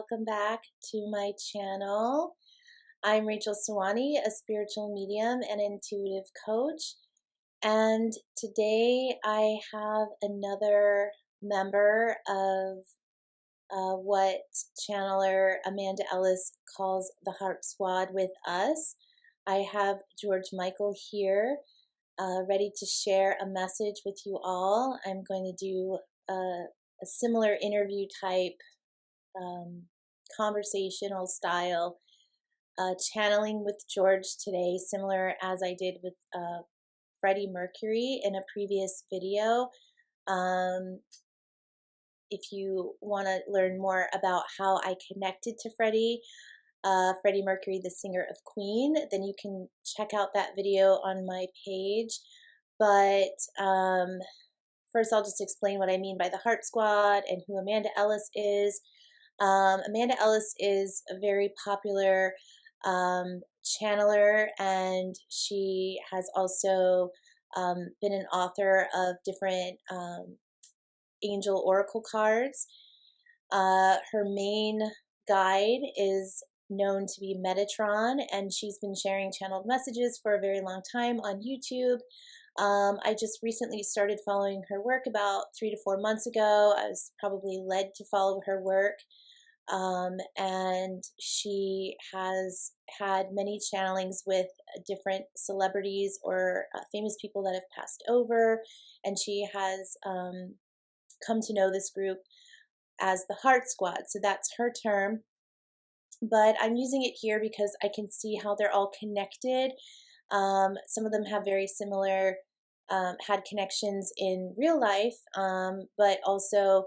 welcome back to my channel. I'm Rachel Sawani, a spiritual medium and intuitive coach, and today I have another member of what channeler Amanda Ellis calls the Heart Squad with us. I have George Michael here, ready to share a message with you all. I'm going to do a similar interview type, conversational style channeling with George today, similar as I did with Freddie Mercury in a previous video. If you want to learn more about how I connected to Freddie Mercury, the singer of Queen, then you can check out that video on my page. But first, I'll just explain what I mean by the Heart Squad and who Amanda Ellis is. Amanda Ellis is a very popular channeler, and she has also been an author of different angel oracle cards. Her main guide is known to be Metatron, and she's been sharing channeled messages for a very long time on YouTube. I just recently started following her work about 3 to 4 months ago. I was probably led to follow her work, and she has had many channelings with different celebrities or famous people that have passed over, and she has come to know this group as the Heart Squad. So that's her term, but I'm using it here because I can see how they're all connected. Some of them have very similar, had connections in real life, but also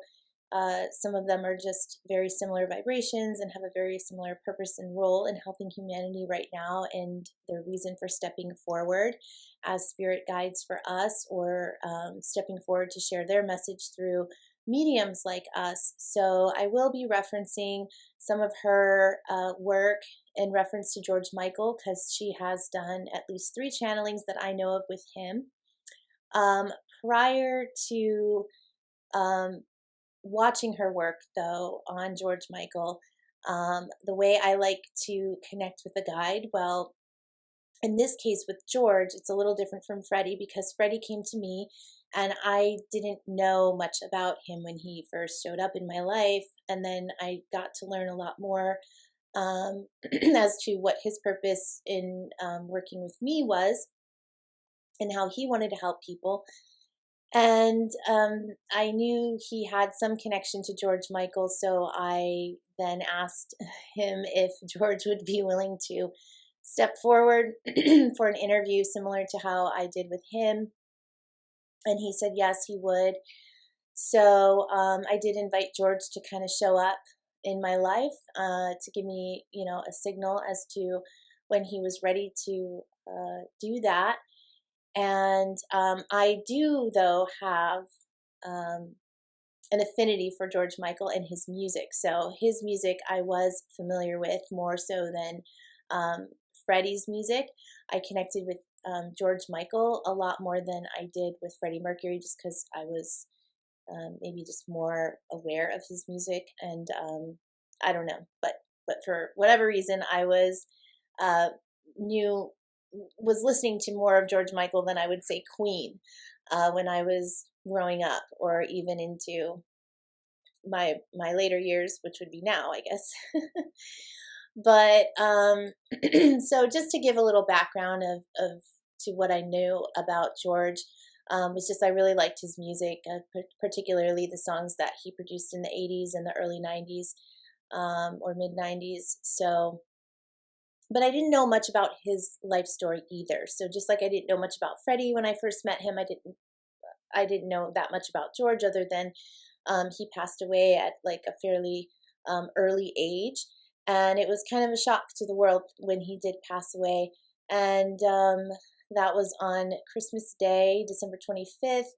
some of them are just very similar vibrations and have a very similar purpose and role in helping humanity right now, and their reason for stepping forward as spirit guides for us, or stepping forward to share their message through mediums like us. So I will be referencing some of her work in reference to George Michael, because she has done at least 3 channelings that I know of with him. Prior to watching her work, though, on George Michael, the way I like to connect with a guide, well, in this case with George, it's a little different from Freddie, because Freddie came to me and I didn't know much about him when he first showed up in my life, and then I got to learn a lot more as to what his purpose in working with me was and how he wanted to help people. And I knew he had some connection to George Michael, so I then asked him if George would be willing to step forward for an interview similar to how I did with him. And he said yes, he would. So I did invite George to kind of show up in my life to give me, a signal as to when he was ready to do that. And I do, though, have an affinity for George Michael and his music. So his music I was familiar with more so than Freddie's music. I connected with George Michael a lot more than I did with Freddie Mercury, just because I was maybe just more aware of his music, and I don't know, but for whatever reason, I was listening to more of George Michael than I would say Queen when I was growing up, or even into my later years, which would be now, I guess. But so just to give a little background to what I knew about George, was just I really liked his music, particularly the songs that he produced in the 80s and the early 90s, or mid 90s. So, but I didn't know much about his life story either. So just like I didn't know much about Freddie when I first met him, I didn't know that much about George, other than he passed away at like a fairly early age. And it was kind of a shock to the world when he did pass away. And that was on Christmas Day, December 25th,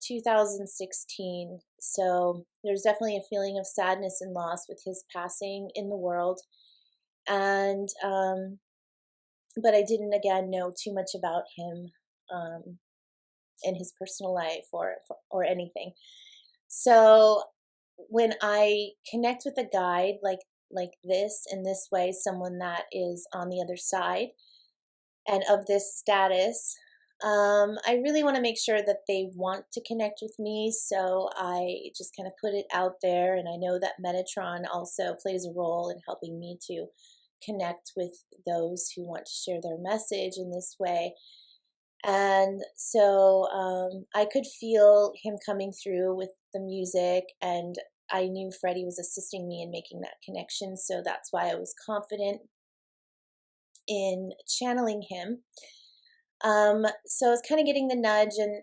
2016. So there's definitely a feeling of sadness and loss with his passing in the world. And but I didn't, again, know too much about him in his personal life or anything. So when I connect with a guide like this, in this way, someone that is on the other side and of this status, I really want to make sure that they want to connect with me. So I just kind of put it out there. And I know that Metatron also plays a role in helping me to connect with those who want to share their message in this way. And so I could feel him coming through with the music, and I knew Freddie was assisting me in making that connection. So that's why I was confident in channeling him. So I was kind of getting the nudge and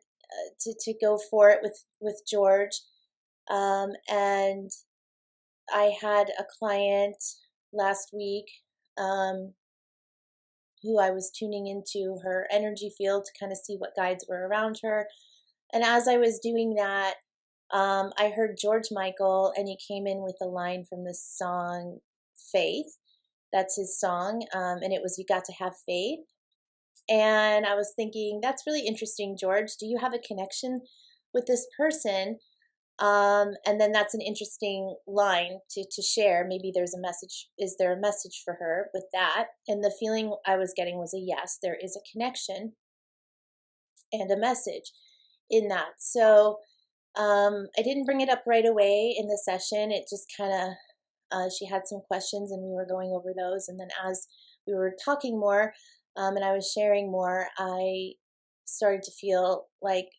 to go for it with George. And I had a client last week who I was tuning into her energy field to kind of see what guides were around her. And as I was doing that, I heard George Michael, and he came in with a line from the song Faith. That's his song. And it was, "You got to have faith." And I was thinking, that's really interesting, George. Do you have a connection with this person? And then that's an interesting line to share. Maybe there's a message. Is there a message for her with that? And the feeling I was getting was a yes, there is a connection and a message in that. So I didn't bring it up right away in the session. It just kind of, she had some questions and we were going over those. And then as we were talking more, and I was sharing more, I started to feel like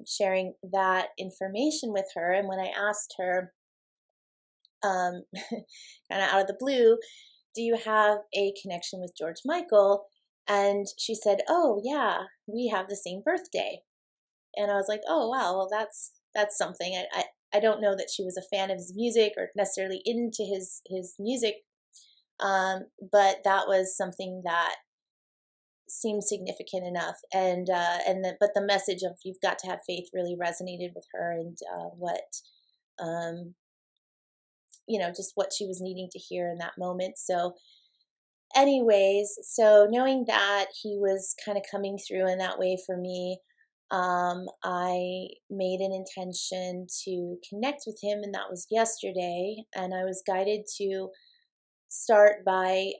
sharing that information with her. And when I asked her, kind of out of the blue, "Do you have a connection with George Michael?" And she said, "Oh yeah, we have the same birthday." And I was like, "Oh wow, well that's something." I don't know that she was a fan of his music or necessarily into his music, but that was something that seemed significant enough. And but the message of "you've got to have faith" really resonated with her, and what just what she was needing to hear in that moment. So anyways, so knowing that he was kind of coming through in that way for me, I made an intention to connect with him, and that was yesterday. And I was guided to start by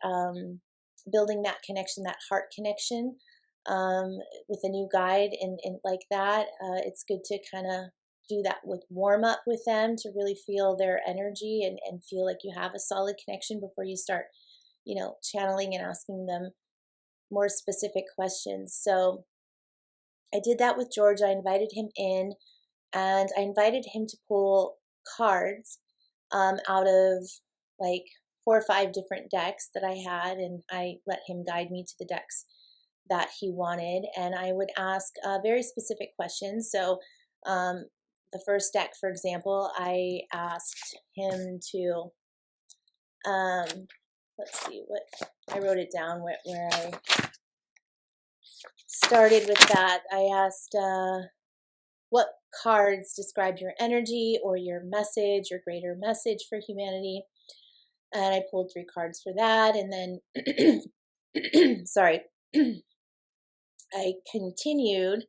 building that connection, that heart connection, with a new guide, and like that. It's good to kind of do that with Warmup with them to really feel their energy and feel like you have a solid connection before you start, channeling and asking them more specific questions. So I did that with George. I invited him in, and I invited him to pull cards out of like 4 or 5 different decks that I had, and I let him guide me to the decks that he wanted. And I would ask very specific questions. So the first deck, for example, I asked him to, let's see, what I wrote it down where I started with that. I asked what cards describe your energy or your message, your greater message for humanity. And I pulled 3 cards for that. And then, sorry, I continued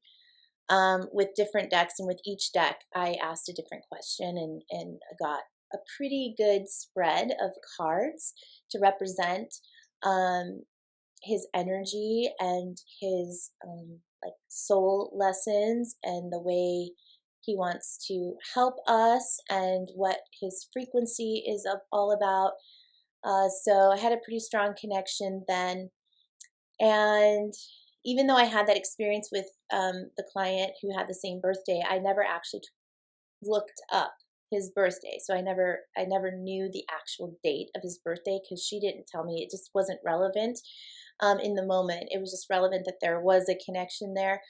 with different decks. And with each deck, I asked a different question, and I got a pretty good spread of cards to represent his energy and his like soul lessons and the way he wants to help us and what his frequency is all about. So I had a pretty strong connection then. And even though I had that experience with the client who had the same birthday, I never actually looked up his birthday. So I never knew the actual date of his birthday because she didn't tell me. It just wasn't relevant in the moment. It was just relevant that there was a connection there.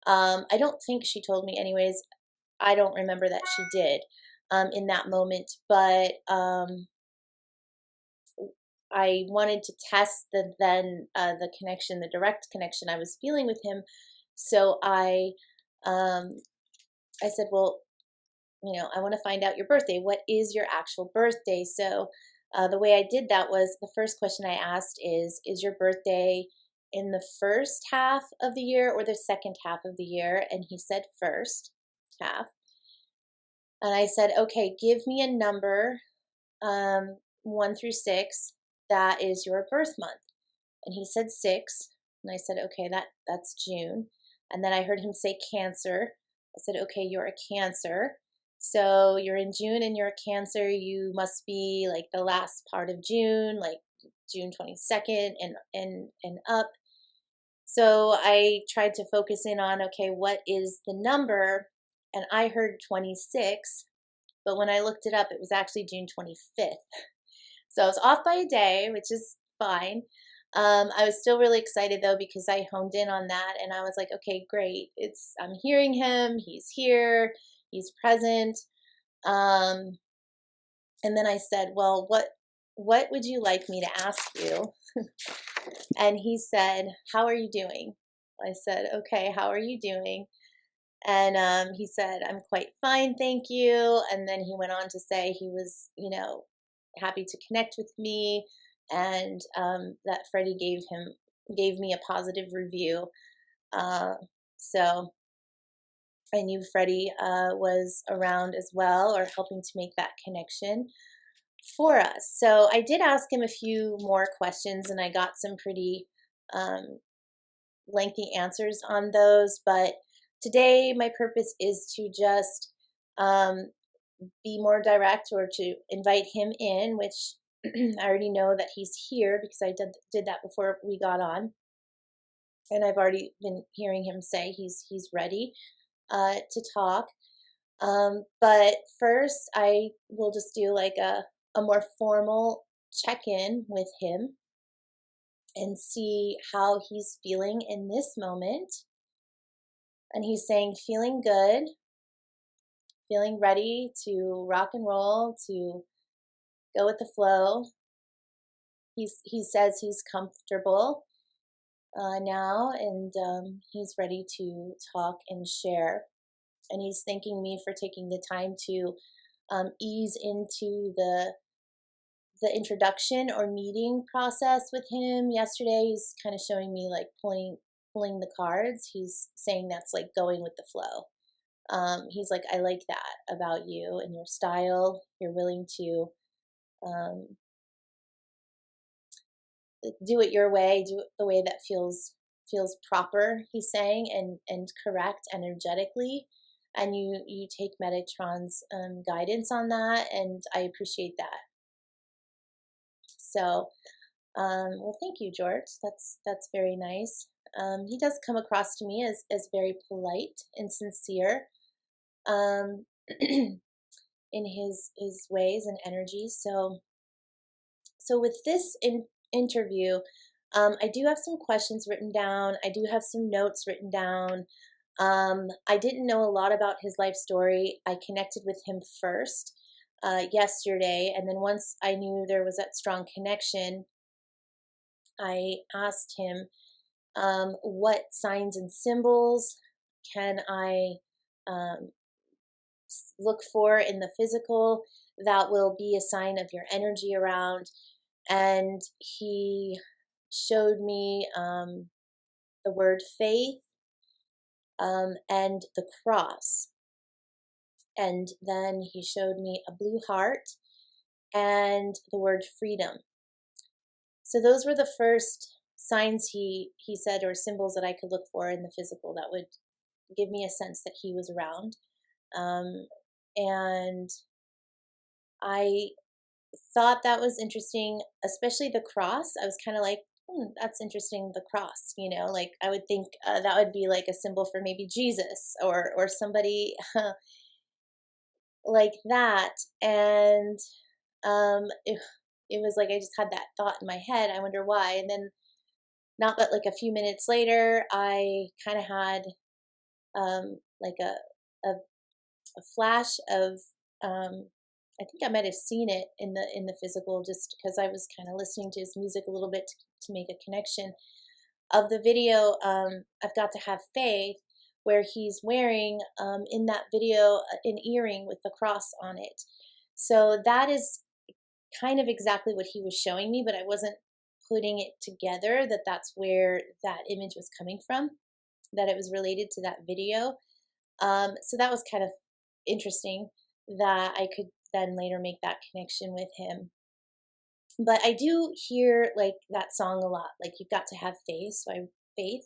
I don't think she told me anyways. I don't remember that she did in that moment, but I wanted to test the connection, the direct connection I was feeling with him. So I said, well, I want to find out your birthday. What is your actual birthday? So the way I did that was, the first question I asked is your birthday in the first half of the year or the second half of the year? And he said first half. And I said, okay, give me a number, 1 through 6, that is your birth month. And he said 6. And I said, okay, that's June. And then I heard him say Cancer. I said, okay, you're a Cancer. So you're in June and you're a Cancer. You must be like the last part of June, like June 22nd and up. So I tried to focus in on, okay, what is the number? And I heard 26, but when I looked it up, it was actually June 25th. So I was off by a day, which is fine. I was still really excited though, because I honed in on that and I was like, okay, great. I'm hearing him. He's here. He's present. And then I said, well, what would you like me to ask you? And he said, how are you doing? I said, okay, how are you doing? And he said, I'm quite fine, thank you. And then he went on to say he was, happy to connect with me, and that Freddie gave me a positive review. So I knew Freddie was around as well, or helping to make that connection for us. So I did ask him a few more questions, and I got some pretty lengthy answers on those. But today, my purpose is to just be more direct, or to invite him in, which I already know that he's here because I did that before we got on. And I've already been hearing him say he's ready to talk. But first, I will just do like a more formal check-in with him and see how he's feeling in this moment. And he's saying, feeling good, feeling ready to rock and roll, to go with the flow. He says he's comfortable now, and he's ready to talk and share. And he's thanking me for taking the time to ease into the introduction or meeting process with him. Yesterday, he's kind of showing me like pulling the cards. He's saying that's like going with the flow. He's like, I like that about you and your style. You're willing to do it your way, do it the way that feels proper, he's saying, and correct energetically. And you take Metatron's guidance on that, and I appreciate that. So, well, thank you, George. That's very nice. He does come across to me as very polite and sincere in his ways and energies. So with this interview, I do have some questions written down. I do have some notes written down. I didn't know a lot about his life story. I connected with him first yesterday, and then once I knew there was that strong connection, I asked him, what signs and symbols can I look for in the physical that will be a sign of your energy around? And he showed me the word faith and the cross. And then he showed me a blue heart and the word freedom. So those were the first signs he said, or symbols that I could look for in the physical that would give me a sense that he was around. And I thought that was interesting, especially the cross. I was kind of like, that's interesting, the cross, like I would think that would be like a symbol for maybe Jesus or somebody like that. And it was like I just had that thought in my head. I wonder why. And then not but like a few minutes later, I kind of had like a flash of I think I might have seen it in the physical, just because I was kind of listening to his music a little bit to make a connection of the video. I've Got to Have Faith, where he's wearing in that video an earring with the cross on it. So that is kind of exactly what he was showing me, but I wasn't putting it together that that's where that image was coming from, that it was related to that video. So that was kind of interesting. that I could then later make that connection with him. But I do hear like that song a lot, like you've got to have faith. So I faith.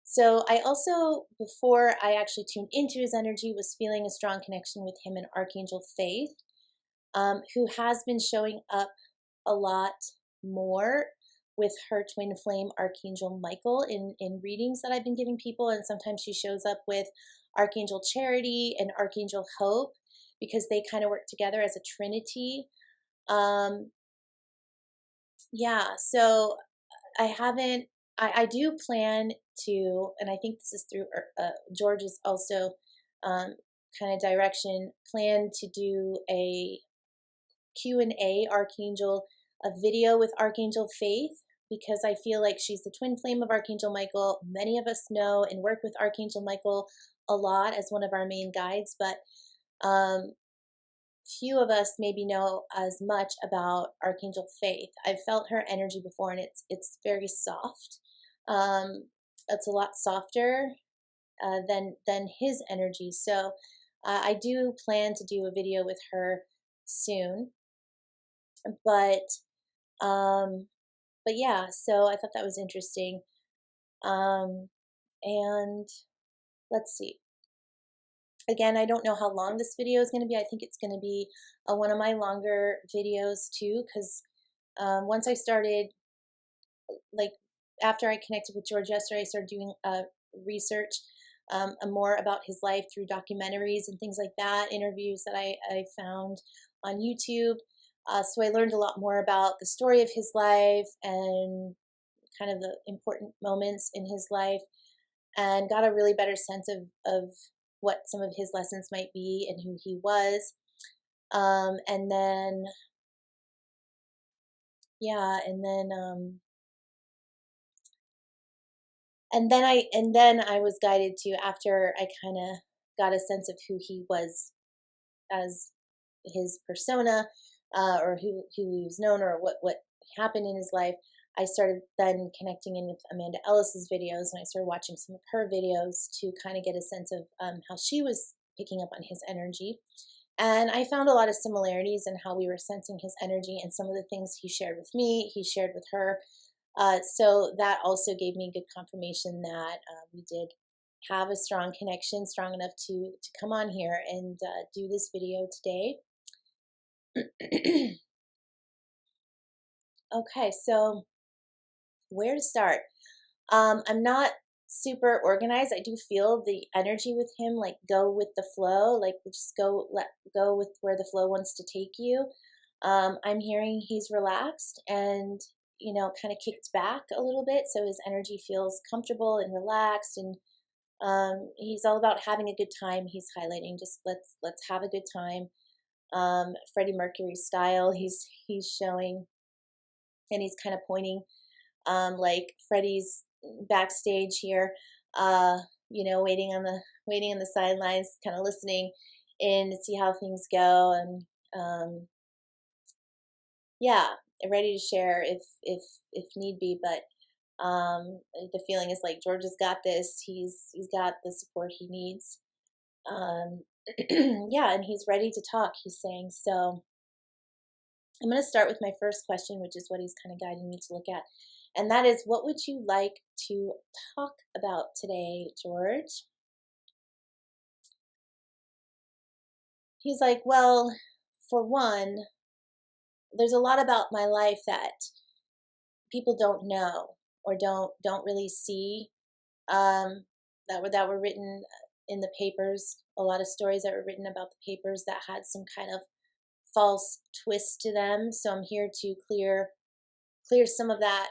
So I also, before I actually tuned into his energy, was feeling a strong connection with him and Archangel Faith, who has been showing up a lot more with her twin flame Archangel Michael in readings that I've been giving people. And sometimes she shows up with Archangel Charity and Archangel Hope, because they kind of work together as a trinity. Yeah, so I do plan to, and I think this is through George's also kind of direction, plan to do a Q&A Archangel, a video with Archangel Faith, because I feel like she's the twin flame of Archangel Michael. Many of us know and work with Archangel Michael a lot as one of our main guides, but few of us maybe know as much about Archangel Faith. I've felt her energy before, and it's very soft. It's a lot softer than his energy. So I do plan to do a video with her soon. But yeah, so I thought that was interesting. And let's see. Again, I don't know how long this video is going to be. I think it's going to be one of my longer videos too, because once I started, like after I connected with George yesterday, I started doing research more about his life through documentaries and things like that, interviews that I found on YouTube. So I learned a lot more about the story of his life and kind of the important moments in his life, and got a really better sense of what some of his lessons might be and who he was. And then, yeah, and then I was guided to, after I kind of got a sense of who he was as his persona, or who he was known, or what happened in his life, I started then connecting in with Amanda Ellis's videos, and I started watching some of her videos to kind of get a sense of how she was picking up on his energy. And I found a lot of similarities in how we were sensing his energy, and some of the things he shared with me, he shared with her. So that also gave me good confirmation that we did have a strong connection, strong enough to come on here and do this video today. Okay, so where to start? I'm not super organized. I do feel the energy with him, like go with the flow, like just go with where the flow wants to take you. I'm hearing he's relaxed and, you know, kind of kicked back a little bit, so his energy feels comfortable and relaxed, and he's all about having a good time. He's highlighting just let's have a good time. Freddie Mercury style, he's showing, and he's kind of pointing, like Freddie's backstage here, you know, waiting on the sidelines, kind of listening in to see how things go, and yeah, ready to share if need be. But the feeling is like George has got this. He's got the support he needs. Yeah, and he's ready to talk, he's saying. So I'm going to start with my first question, which is what he's kind of guiding me to look at. And that is, what would you like to talk about today, George? He's like, well, for one, there's a lot about my life that people don't know or don't really see, that were written in the papers. A lot of stories that were written about the papers that had some kind of false twist to them. So I'm here to clear some of that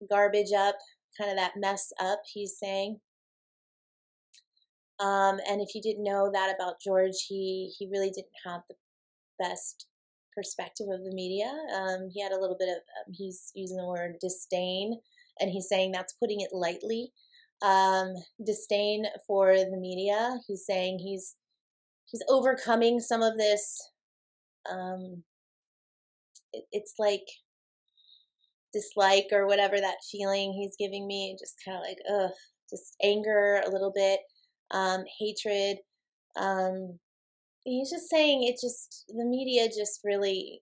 garbage up, kind of that mess up, he's saying. And if you didn't know that about George, he really didn't have the best perspective of the media. He had a little bit of, he's using the word disdain, and he's saying that's putting it lightly. Disdain for the media. He's saying he's overcoming some of this. It's like dislike or whatever that feeling he's giving me, just kind of like, just anger a little bit, hatred, he's just saying the media just really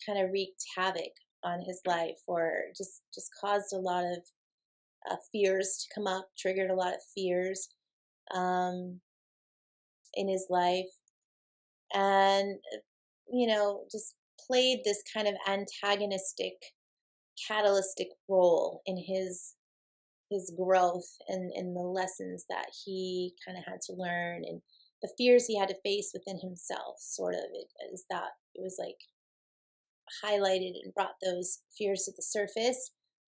kind of wreaked havoc on his life, or just caused a lot of fears to come up, triggered a lot of fears um, in his life, and just played this kind of antagonistic, catalytic role in his growth and the lessons that he kind of had to learn, and the fears he had to face within himself. Sort of, it was like highlighted and brought those fears to the surface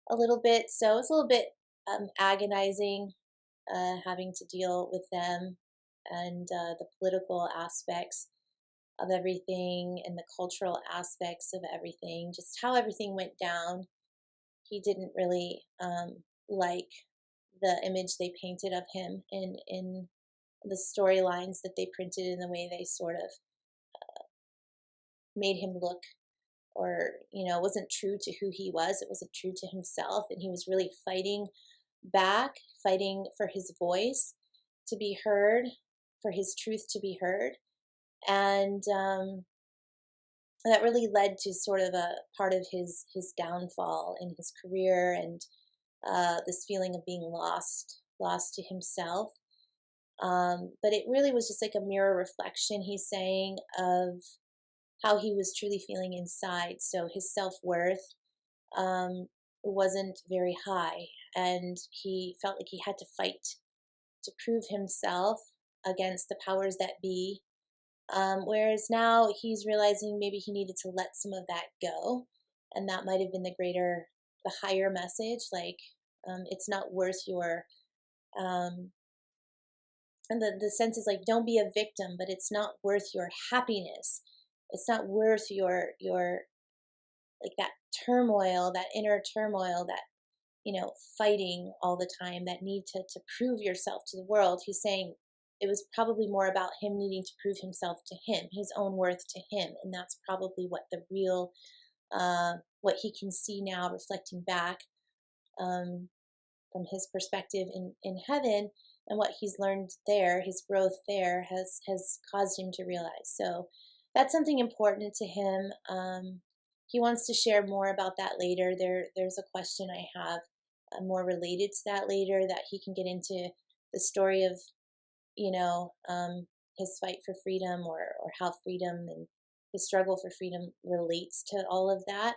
a little bit. So it's a little bit agonizing, having to deal with them, and the political aspects of everything and the cultural aspects of everything, just how everything went down. He didn't really like the image they painted of him in the storylines that they printed, in the way they sort of made him look, or wasn't true to who he was. It wasn't true to himself, and he was really fighting back, fighting for his voice to be heard, for his truth to be heard. And that really led to sort of a part of his downfall in his career, and this feeling of being lost to himself. But it really was just like a mirror reflection, he's saying, of how he was truly feeling inside. So his self-worth wasn't very high, and he felt like he had to fight to prove himself against the powers that be. Whereas now he's realizing maybe he needed to let some of that go, and that might have been the higher message. Like, it's not worth your, and the sense is like, don't be a victim, but it's not worth your happiness. It's not worth your like that turmoil, that inner turmoil, that fighting all the time, that need to prove yourself to the world. He's saying it was probably more about him needing to prove himself to him, his own worth to him, and that's probably what the real, what he can see now, reflecting back from his perspective in heaven, and what he's learned there, his growth there has caused him to realize. So that's something important to him. He wants to share more about that later. There's a question I have more related to that later, that he can get into the story of his fight for freedom, or how freedom and his struggle for freedom relates to all of that.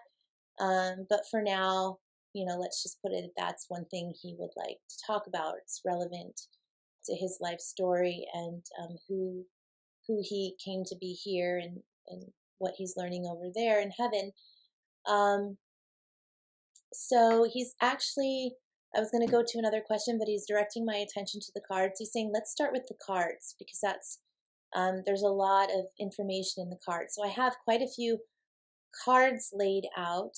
But for now, let's just put it, that's one thing he would like to talk about. It's relevant to his life story, and who he came to be here, and what he's learning over there in heaven. So he's actually, I was going to go to another question, but he's directing my attention to the cards. He's saying, let's start with the cards, because that's, there's a lot of information in the cards. So I have quite a few cards laid out,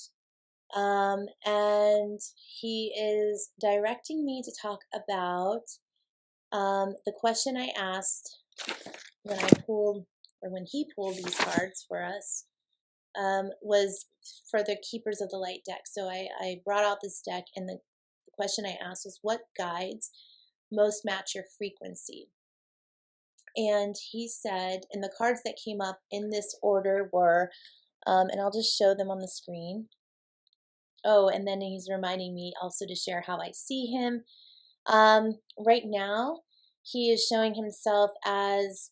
and he is directing me to talk about the question I asked when I pulled, or when he pulled these cards for us, was for the Keepers of the Light deck. So I brought out this deck, and the question I asked was, what guides most match your frequency? And he said, and the cards that came up in this order were, and I'll just show them on the screen. Oh, and then he's reminding me also to share how I see him. Right now, he is showing himself as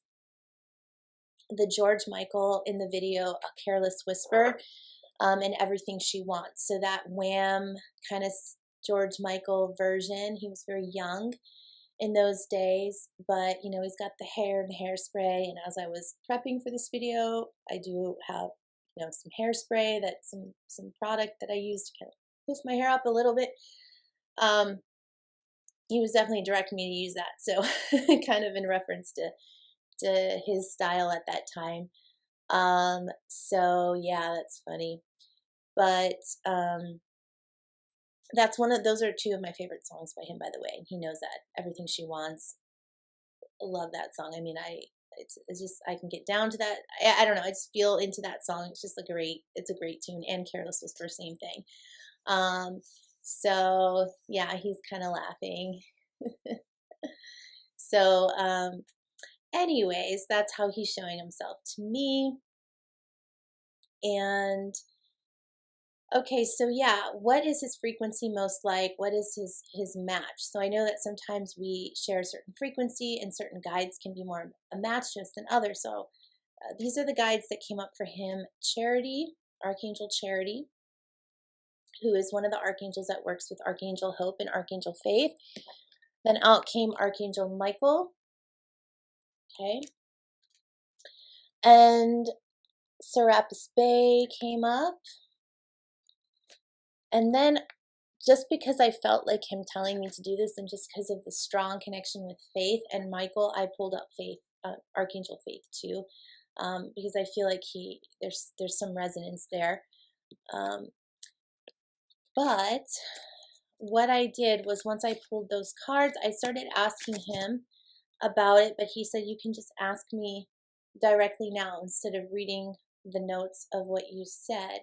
the George Michael in the video, A Careless Whisper, and Everything She Wants. So that Wham kind of George Michael version. He was very young in those days, but he's got the hair and the hairspray. And as I was prepping for this video, I do have some hairspray, that some product that I use to kind of poof my hair up a little bit. He was definitely directing me to use that, so kind of in reference to his style at that time. So yeah, that's funny. But those are two of my favorite songs by him, by the way. And he knows that. Everything She Wants. I love that song. I mean, it's just, I can get down to that. I don't know. I just feel into that song. It's just it's a great tune. And Careless Whisper, same thing. So yeah, he's kind of laughing. So, anyways, that's how he's showing himself to me. And okay, so yeah, what is his frequency most like? What is his match? So I know that sometimes we share a certain frequency, and certain guides can be more a match to us than others. So these are the guides that came up for him. Charity, Archangel Charity, who is one of the archangels that works with Archangel Hope and Archangel Faith. Then out came Archangel Michael. Okay. And Serapis Bey came up. And then just because I felt like him telling me to do this, and just because of the strong connection with Faith and Michael, I pulled up Faith, Archangel Faith too, because I feel like there's some resonance there. But what I did was, once I pulled those cards, I started asking him about it, but he said, you can just ask me directly now instead of reading the notes of what you said,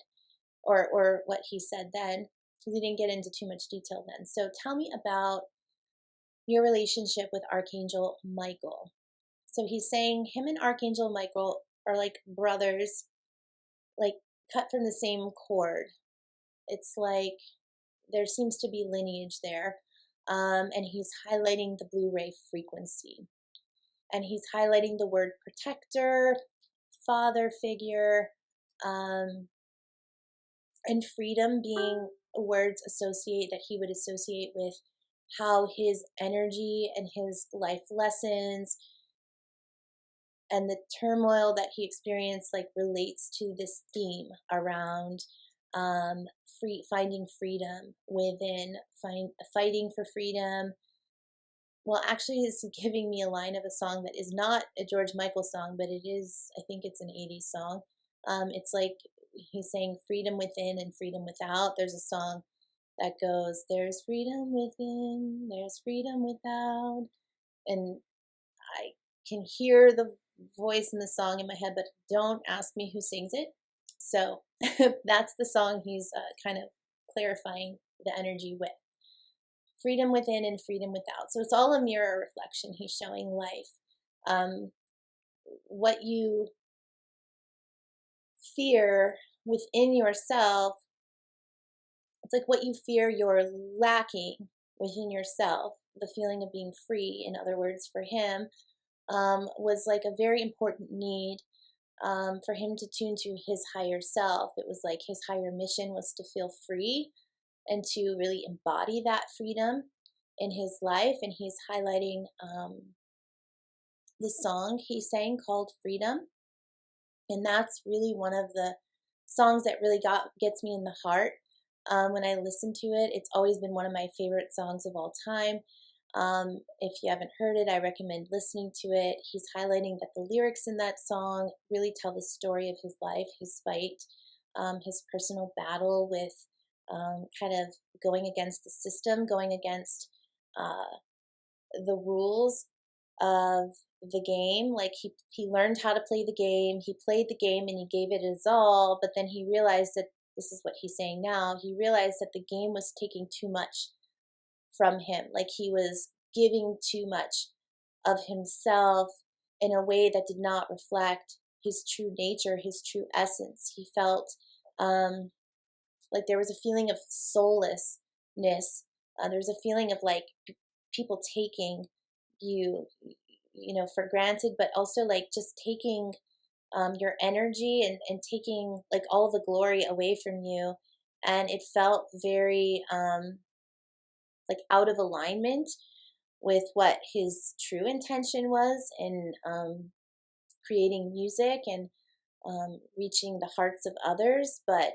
or what he said then, because he didn't get into too much detail then. So tell me about your relationship with Archangel Michael. So he's saying him and Archangel Michael are like brothers, like cut from the same cord. It's like there seems to be lineage there. And he's highlighting the blue ray frequency. And he's highlighting the word protector, father figure, and freedom being words that he would associate with how his energy and his life lessons and the turmoil that he experienced like relates to this theme around finding freedom within, fighting for freedom. Well, actually, it's giving me a line of a song that is not a George Michael song, but it is, I think it's an 80s song. It's like he's saying freedom within and freedom without. There's a song that goes, there's freedom within, there's freedom without. And I can hear the voice in the song in my head, but don't ask me who sings it. So that's the song he's kind of clarifying the energy with. Freedom within and freedom without. So it's all a mirror reflection. He's showing life. What you fear within yourself, it's like what you fear you're lacking within yourself, the feeling of being free, in other words, for him, was like a very important need for him to tune to his higher self. It was like his higher mission was to feel free and to really embody that freedom in his life. And he's highlighting the song he sang called Freedom. And that's really one of the songs that really gets me in the heart when I listen to it. It's always been one of my favorite songs of all time. If you haven't heard it, I recommend listening to it. He's highlighting that the lyrics in that song really tell the story of his life, his fight, his personal battle with kind of going against the system, going against the rules of the game. Like he learned how to play the game, he played the game and he gave it his all, but then he realized that, this is what he's saying now, he realized that the game was taking too much from him. Like he was giving too much of himself in a way that did not reflect his true nature, his true essence. He felt like there was a feeling of soullessness. There was a feeling of like people taking you know, for granted, but also like just taking your energy and taking like all the glory away from you. And it felt very like out of alignment with what his true intention was in creating music and reaching the hearts of others. But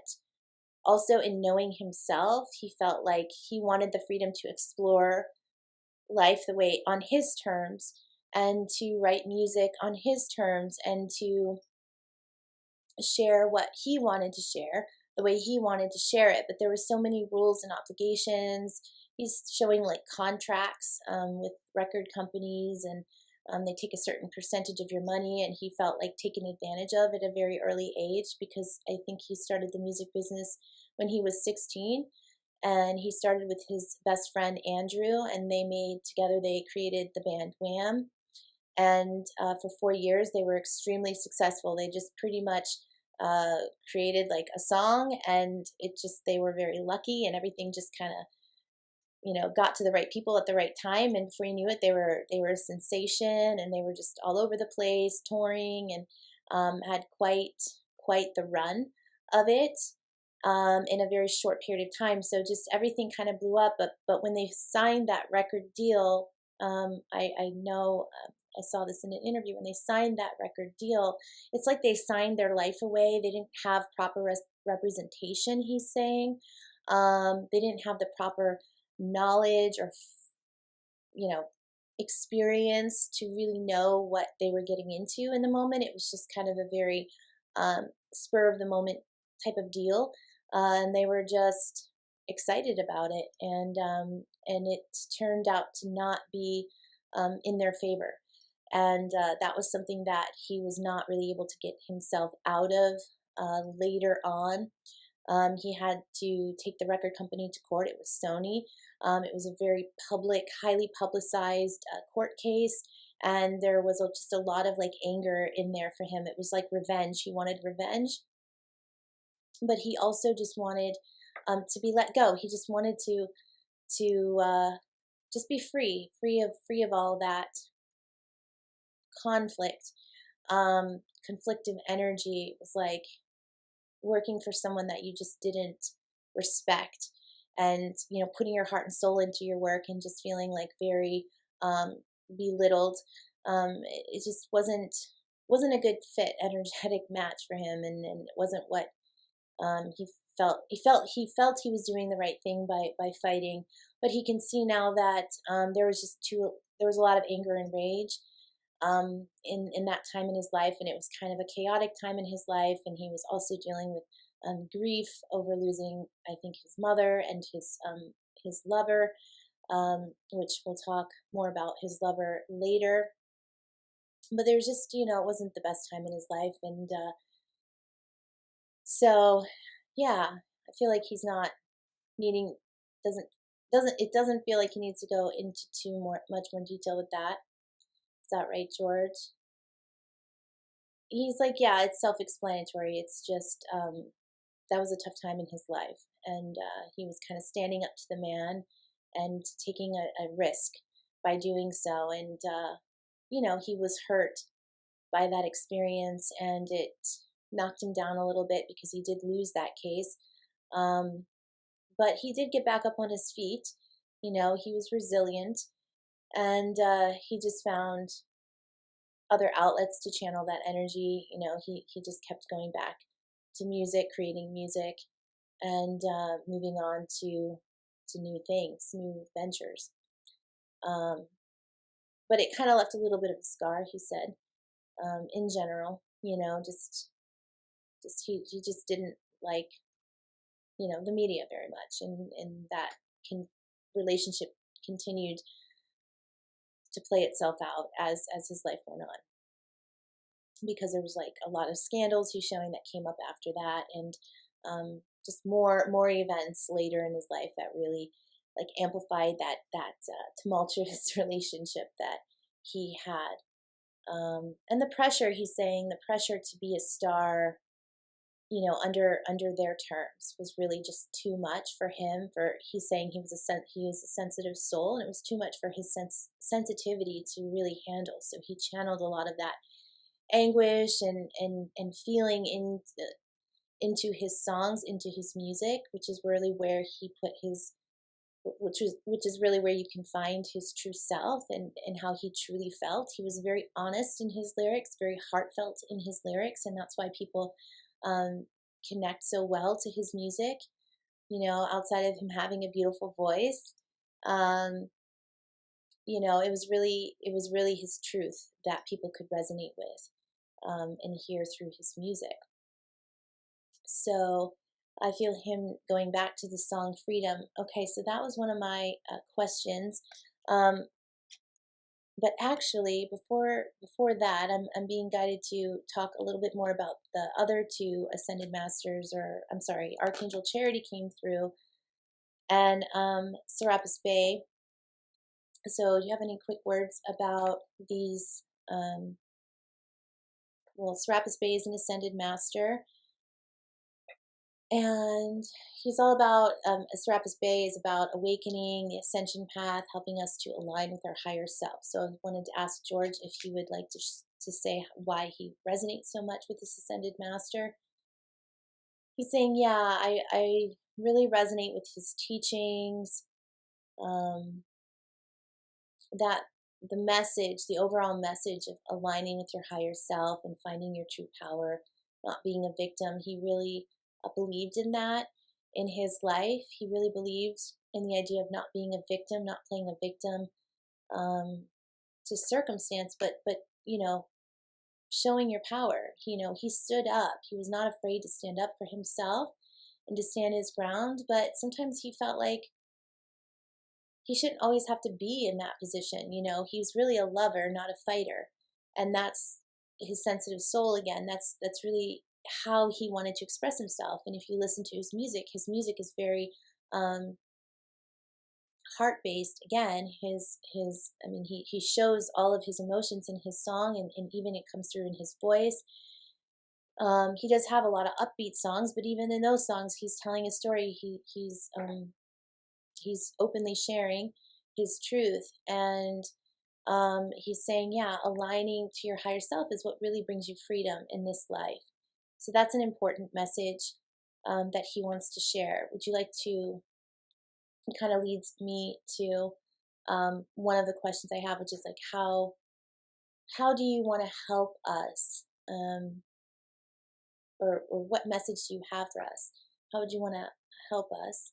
also in knowing himself, he felt like he wanted the freedom to explore life the way on his terms, and to write music on his terms, and to share what he wanted to share the way he wanted to share it. But there were so many rules and obligations. He's showing like contracts with record companies, and they take a certain percentage of your money, and he felt like taken advantage of at a very early age, because I think he started the music business when he was 16, and he started with his best friend Andrew, and they created the band Wham. And for 4 years, they were extremely successful. They just pretty much created like a song, and they were very lucky, and everything just kind of, got to the right people at the right time. And before you knew it, they were a sensation, and they were just all over the place touring, and had quite the run of it in a very short period of time. So just everything kind of blew up. But when they signed that record deal, I know I saw this in an interview. When they signed that record deal, it's like they signed their life away. They didn't have proper representation, he's saying. They didn't have the proper knowledge or, experience to really know what they were getting into in the moment. It was just kind of a very spur of the moment type of deal. And they were just excited about it. And it turned out to not be in their favor. And that was something that he was not really able to get himself out of later on. He had to take the record company to court. It was Sony. It was a very public, highly publicized court case. And there was just a lot of like anger in there for him. It was like revenge. He wanted revenge. But he also just wanted to be let go. He just wanted to just be free of all that conflict, conflictive energy. It was like working for someone that you just didn't respect, and putting your heart and soul into your work, and just feeling like very belittled. It just wasn't a good fit, energetic match for him, and it wasn't what he felt. He felt he was doing the right thing by fighting, but he can see now that there was a lot of anger and rage in that time in his life, and it was kind of a chaotic time in his life. And he was also dealing with grief over losing, I think, his mother and his lover, which we'll talk more about his lover later. But there's just, it wasn't the best time in his life. And so, yeah, I feel like he's not needing, it doesn't feel like he needs to go into much more detail with that. Is that right, George? He's like, yeah, it's self-explanatory. It's just, that was a tough time in his life. And he was kind of standing up to the man and taking a risk by doing so. And, he was hurt by that experience, and it knocked him down a little bit because he did lose that case. But he did get back up on his feet. He was resilient, and he just found other outlets to channel that energy. He just kept going back to music, creating music, and moving on to new things, new ventures. But it kind of left a little bit of a scar, he said, in general. He just didn't like, the media very much, and that relationship continued to play itself out as his life went on, because there was like a lot of scandals he's showing that came up after that, and just more events later in his life that really like amplified that tumultuous relationship that he had. And the pressure, he's saying, the pressure to be a star, under their terms, was really just too much for him. He's saying he is a sensitive soul, and it was too much for his sensitivity to really handle. So he channeled a lot of that anguish and feeling into his songs, into his music, which is really where he put which is really where you can find his true self and how he truly felt. He was very honest in his lyrics, very heartfelt in his lyrics, and that's why people connect so well to his music. Outside of him having a beautiful voice, it was really his truth that people could resonate with and hear through his music. So I feel him going back to the song Freedom. Okay, so that was one of my questions. But actually, before that, I'm being guided to talk a little bit more about the other two Ascended Masters, Archangel Charity came through, and Serapis Bey. So do you have any quick words about these Well, Serapis Bey is an Ascended Master, and he's all about, Serapis Bey is about awakening, the Ascension path, helping us to align with our higher self. So I wanted to ask George if he would like to say why he resonates so much with this Ascended Master. He's saying, yeah, I really resonate with his teachings, that the message, the overall message of aligning with your higher self and finding your true power, not being a victim. He really believed in that in his life. He really believed in the idea of not being a victim, not playing a victim to circumstance, but showing your power. He stood up. He was not afraid to stand up for himself and to stand his ground. But sometimes he felt like he shouldn't always have to be in that position. He's really a lover, not a fighter. And that's his sensitive soul again. That's really how he wanted to express himself. And if you listen to his music is very heart-based. Again, he shows all of his emotions in his song, and even it comes through in his voice. He does have a lot of upbeat songs, but even in those songs, he's telling a story. He's openly sharing his truth, and he's saying, yeah, aligning to your higher self is what really brings you freedom in this life. So that's an important message that he wants to share. Would you like to? It kind of leads me to one of the questions I have, which is like, how do you want to help us, or what message do you have for us? How would you want to help us?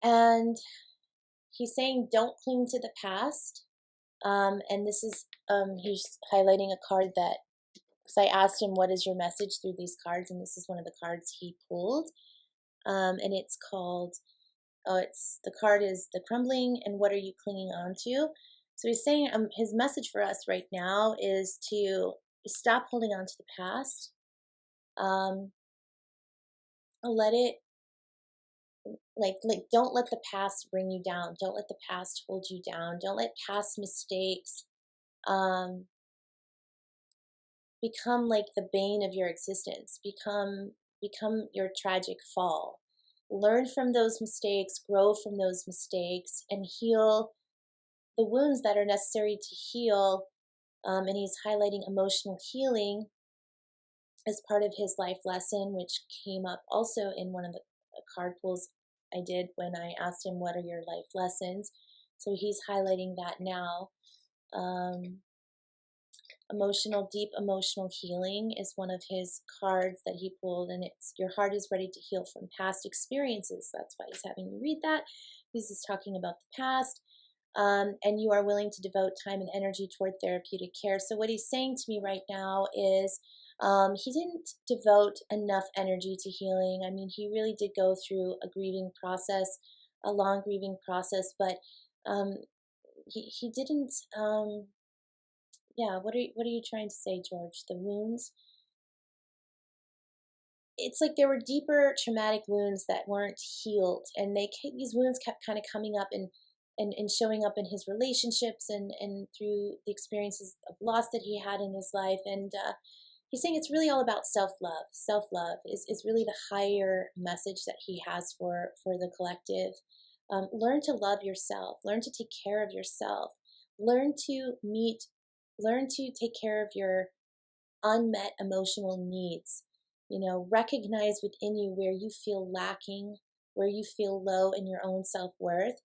And he's saying, don't cling to the past. And this is, he's highlighting a card that, because I asked him, what is your message through these cards? And this is one of the cards he pulled. And it's called, the card is the crumbling and what are you clinging on to? So he's saying his message for us right now is to stop holding on to the past. Let it, like don't let the past bring you down. Don't let the past hold you down. Don't let past mistakes become like the bane of your existence. Become your tragic fall. Learn from those mistakes, grow from those mistakes, and heal the wounds that are necessary to heal. And he's highlighting emotional healing as part of his life lesson, which came up also in one of the card pulls I did when I asked him, what are your life lessons? So he's highlighting that now. Deep emotional healing is one of his cards that he pulled, and it's your heart is ready to heal from past experiences. That's why he's having you read that. He's just talking about the past, and you are willing to devote time and energy toward therapeutic care. So what he's saying to me right now is he didn't devote enough energy to healing. I mean, he really did go through a grieving process, a long grieving process, but he didn't. Yeah, what are you trying to say, George? The wounds? It's like there were deeper traumatic wounds that weren't healed, and these wounds kept kind of coming up and showing up in his relationships and through the experiences of loss that he had in his life. And he's saying it's really all about self-love. Self-love is really the higher message that he has for the collective. Learn to love yourself. Learn to take care of yourself. Learn to take care of your unmet emotional needs. Recognize within you where you feel lacking, where you feel low in your own self-worth.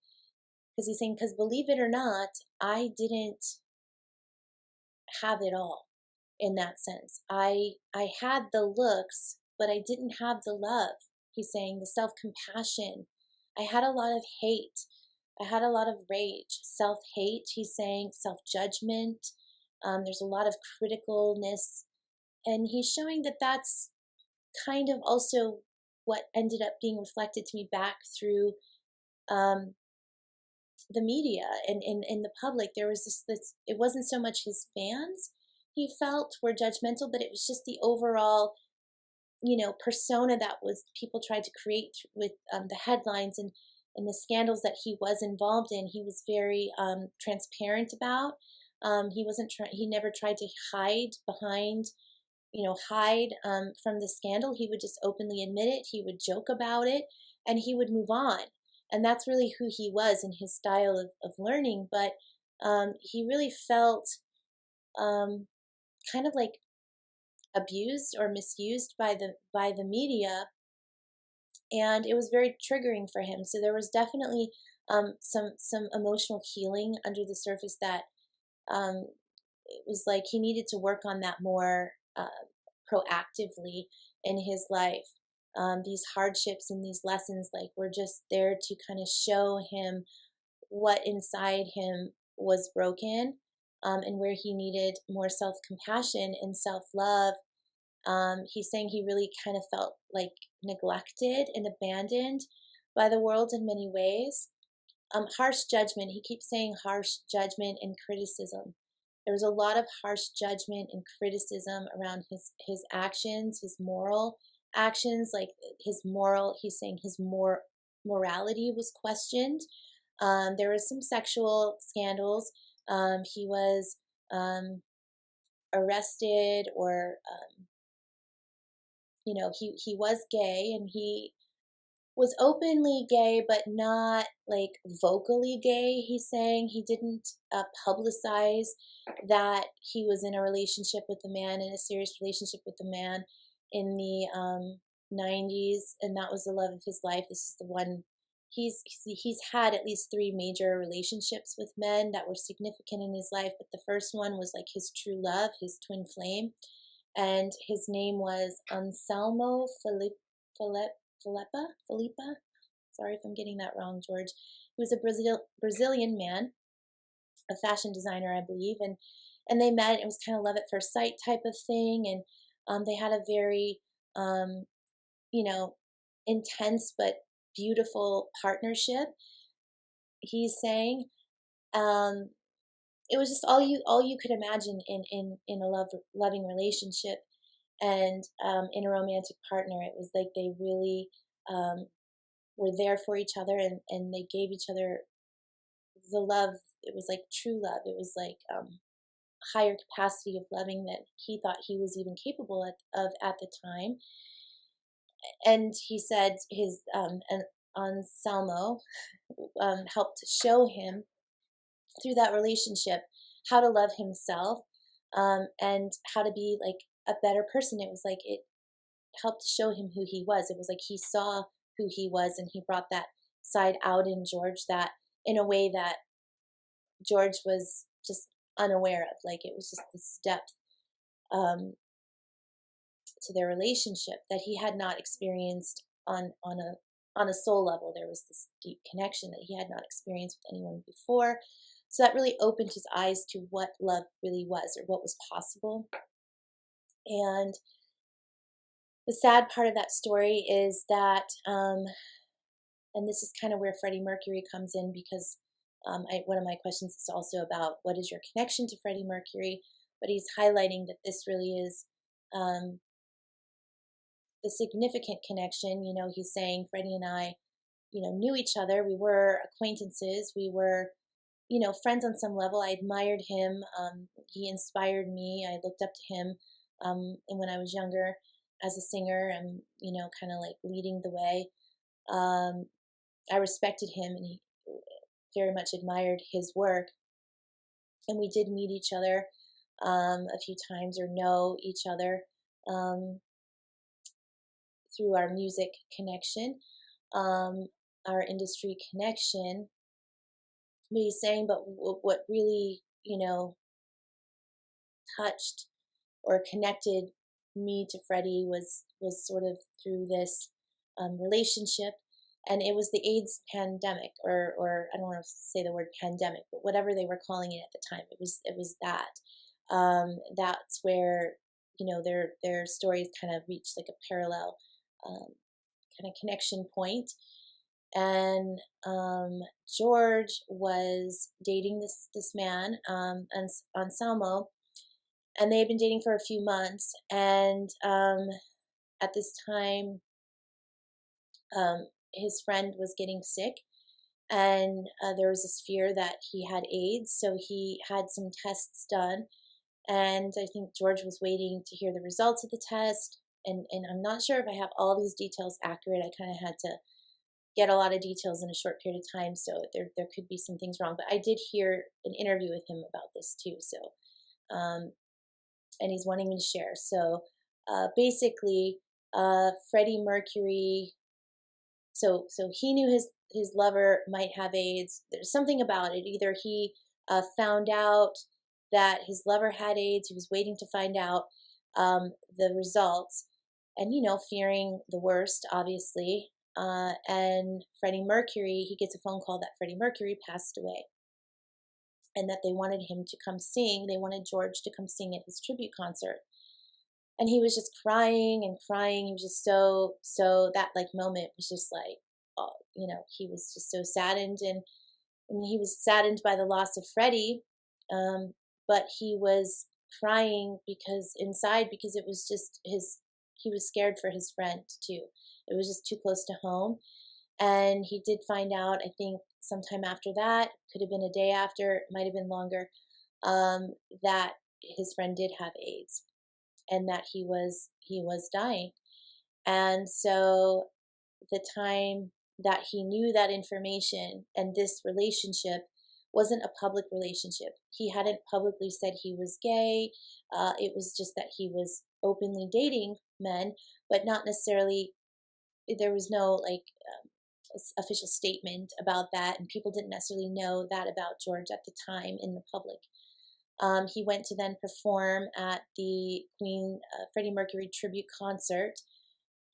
Because he's saying, because believe it or not, I didn't have it all in that sense. I had the looks, but I didn't have the love. He's saying the self-compassion. I had a lot of hate. I had a lot of rage, self-hate. He's saying self-judgment. There's a lot of criticalness, and he's showing that that's kind of also what ended up being reflected to me back through the media and in the public. There was this, it wasn't so much his fans he felt were judgmental, but it was just the overall, persona that was people tried to create with the headlines and the scandals that he was involved in. He was very transparent about. He never tried to hide behind, hide from the scandal. He would just openly admit it. He would joke about it, and he would move on. And that's really who he was in his style of learning. But he really felt kind of like abused or misused by the media, and it was very triggering for him. So there was definitely some emotional healing under the surface that it was like he needed to work on that more proactively in his life. These hardships and these lessons were just there to kind of show him what inside him was broken, and where he needed more self-compassion and self-love. He's saying he really kind of felt like neglected and abandoned by the world in many ways. Harsh judgment. He keeps saying harsh judgment and criticism. There was a lot of harsh judgment and criticism around his actions, his moral actions, he's saying his morality was questioned. There was some sexual scandals. He was arrested, or he was gay, and he was openly gay, but not vocally gay. He's saying he didn't publicize that he was in a relationship with a man, in a serious relationship with a man in the 90s, and that was the love of his life. This is the one. He's had at least 3 major relationships with men that were significant in his life, but the first one was his true love, his twin flame, and his name was Anselmo Filipa. Sorry if I'm getting that wrong, George. He was a Brazilian man, a fashion designer, I believe, and they met. It was kind of love at first sight type of thing, and they had a very, intense but beautiful partnership. He's saying, it was just all you could imagine in a loving relationship, and in a romantic partner. It was like they really were there for each other, and they gave each other the love. It was like true love. It was like higher capacity of loving that he thought he was even capable of at the time. And he said his Anselmo helped to show him through that relationship how to love himself, and how to be a better person. It was like it helped to show him who he was. It was like he saw who he was, and he brought that side out in George, that in a way that George was just unaware of. It was just this depth to their relationship that he had not experienced on a soul level. There was this deep connection that he had not experienced with anyone before. So that really opened his eyes to what love really was, or what was possible. And the sad part of that story is that, and this is kind of where Freddie Mercury comes in, because one of my questions is also about what is your connection to Freddie Mercury, but he's highlighting that this really is the significant connection. He's saying Freddie and I, knew each other. We were acquaintances. We were, friends on some level. I admired him. He inspired me. I looked up to him. And when I was younger, as a singer, and kind of leading the way, I respected him, and he very much admired his work. And we did meet each other a few times, or know each other through our music connection, our industry connection. But he's saying, but what really, touched or connected me to Freddie was sort of through this relationship. And it was the AIDS pandemic, or I don't want to say the word pandemic, but whatever they were calling it at the time. It was that. That's where, their stories kind of reached a parallel kind of connection point. And George was dating this man, Anselmo, and they had been dating for a few months. And at this time, his friend was getting sick, and there was this fear that he had AIDS, so he had some tests done, and I think George was waiting to hear the results of the test, and I'm not sure if I have all these details accurate. I kind of had to get a lot of details in a short period of time, so there could be some things wrong, but I did hear an interview with him about this too, so and he's wanting me to share. So basically, Freddie Mercury, so he knew his lover might have AIDS. There's something about it. Either he found out that his lover had AIDS, he was waiting to find out the results, and, fearing the worst, obviously. And Freddie Mercury, he gets a phone call that Freddie Mercury passed away, and that they wanted him to come sing. They wanted George to come sing at his tribute concert. And he was just crying and crying. He was just so that moment was just like, oh, he was just so saddened. And I mean, he was saddened by the loss of Freddie, but he was crying because it was just he was scared for his friend too. It was just too close to home. And he did find out, I think sometime after that, could have been a day after, it might have been longer, that his friend did have AIDS and that he was dying. And so the time that he knew that information, and this relationship wasn't a public relationship. He hadn't publicly said he was gay. It was just that he was openly dating men, but not necessarily, there was no official statement about that, and people didn't necessarily know that about George at the time in the public. He went to then perform at the Freddie Mercury tribute concert,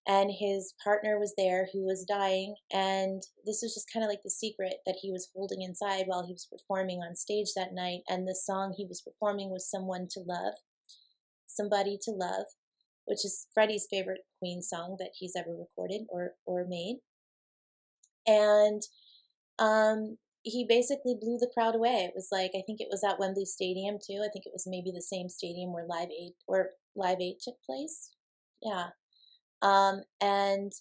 and his partner was there who was dying, and this was just kind of like the secret that he was holding inside while he was performing on stage that night. And the song he was performing was Somebody to Love, which is Freddie's favorite Queen song that he's ever recorded or made. And he basically blew the crowd away. It was I think it was at Wembley Stadium too. I think it was maybe the same stadium where Live Aid took place. Yeah. And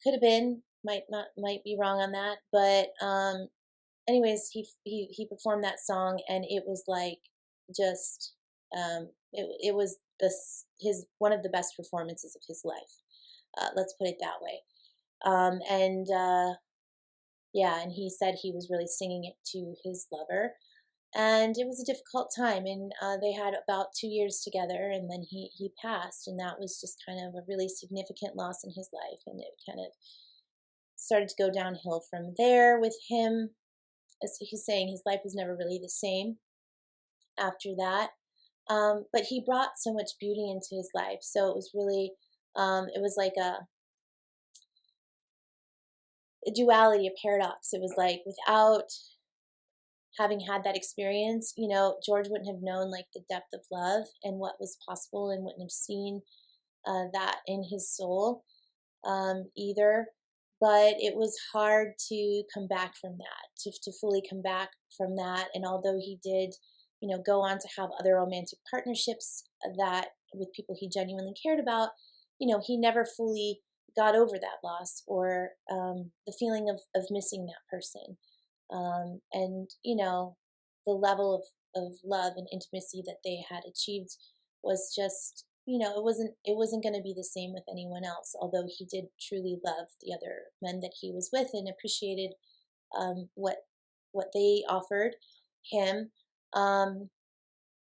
could have been, might be wrong on that, but anyways, he performed that song, and it was just it was one of the best performances of his life. Let's put it that way. And he said he was really singing it to his lover, and it was a difficult time, and they had about 2 years together, and then he passed, and that was just kind of a really significant loss in his life, and it kind of started to go downhill from there with him. As he's saying, his life was never really the same after that, but he brought so much beauty into his life, so it was really, it was like a duality, a paradox. It was without having had that experience, George wouldn't have known the depth of love and what was possible, and wouldn't have seen that in his soul either. But it was hard to come back from that, to fully come back from that. And although he did, go on to have other romantic partnerships that with people he genuinely cared about, he never fully got over that loss, or the feeling of missing that person. And the level of love and intimacy that they had achieved was just, it wasn't going to be the same with anyone else, although he did truly love the other men that he was with, and appreciated what they offered him.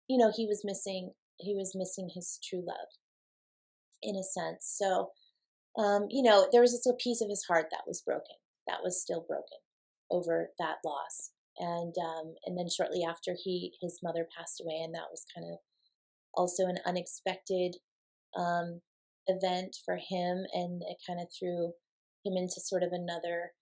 He was missing his true love, in a sense. So there was still a piece of his heart that was broken, that was still broken over that loss. And then shortly after, his mother passed away, and that was kind of also an unexpected event for him, and it kind of threw him into sort of another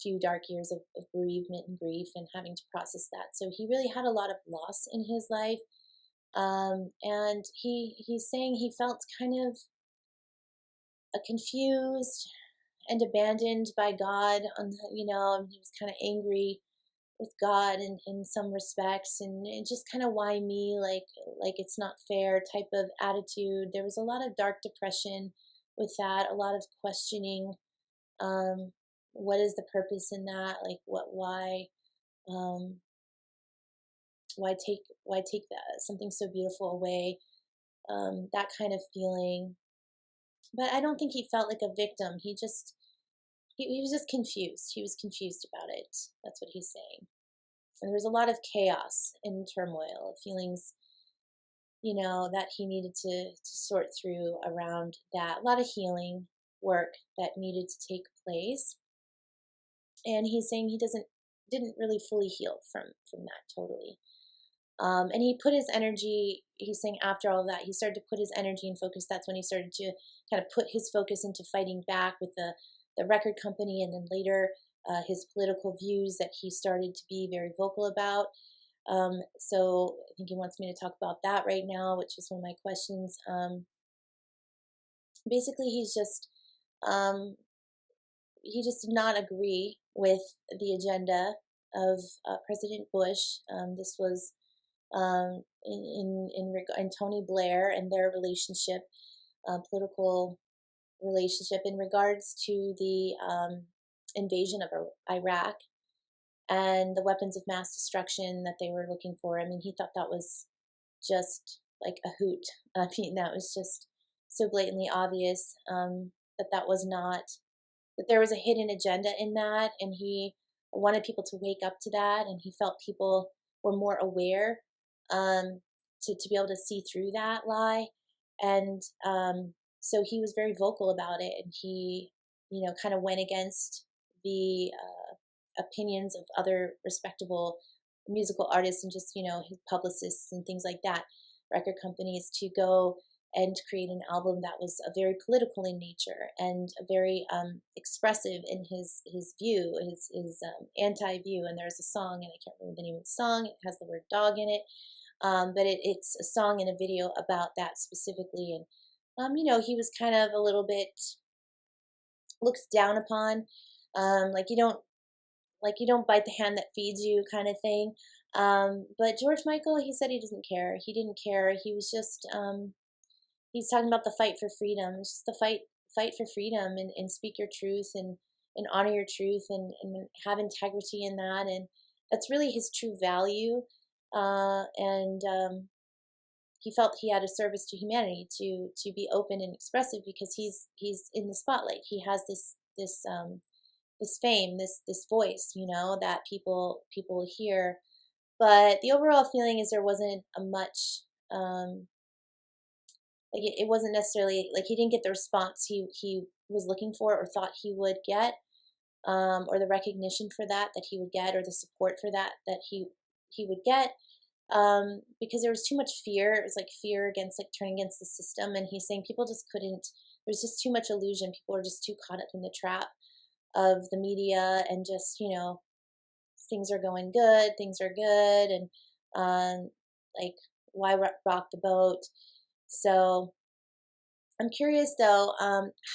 few dark years of bereavement and grief, and having to process that. So he really had a lot of loss in his life, and he's saying he felt kind of confused and abandoned by God. He was kind of angry with God in some respects, and just kind of, why me, like it's not fair type of attitude. There was a lot of dark depression with that, a lot of questioning, what is the purpose in that? Like, why take that something so beautiful away? That kind of feeling. But I don't think he felt like a victim. He was just confused. He was confused about it. That's what he's saying. And there was a lot of chaos and turmoil, feelings, that he needed to sort through around that. A lot of healing work that needed to take place. And he's saying he didn't really fully heal from that totally. And he put his energy, he's saying after all of that, he started to put his energy and focus. That's when he started to kind of put his focus into fighting back with the record company, and then later his political views that he started to be very vocal about. So I think he wants me to talk about that right now, which was one of my questions. Basically, he just did not agree with the agenda of President Bush. This was in Tony Blair and their relationship, political relationship in regards to the invasion of Iraq and the weapons of mass destruction that they were looking for. I mean, he thought that was just like a hoot. I mean, that was just so blatantly obvious that was not, that there was a hidden agenda in that, and he wanted people to wake up to that, and he felt people were more aware to be able to see through that lie. And so he was very vocal about it, and he, kind of went against the opinions of other respectable musical artists and just, his publicists and things like that, record companies, to go and create an album that was very political in nature and very expressive in his view, his anti-view. And there's a song, and I can't remember the name of the song, it has the word dog in it, but it's a song and a video about that specifically. And he was kind of a little bit looked down upon, like you don't bite the hand that feeds you kind of thing. But George Michael, he said he doesn't care. He didn't care. He was just he's talking about the fight for freedom. It's just the fight for freedom, and speak your truth, and honor your truth, and have integrity in that. And that's really his true value. And he felt he had a service to humanity to be open and expressive, because he's in the spotlight. He has this fame, this voice, that people hear. But the overall feeling is there wasn't a much like it wasn't necessarily like he didn't get the response he was looking for or thought he would get, or the recognition for that he would get, or the support for that he would get, because there was too much fear. It was like fear against, like, turning against the system. And he's saying people just couldn't, there's just too much illusion. People are just too caught up in the trap of the media, and just, things are going good, things are good, and like, why rock the boat? So I'm curious though,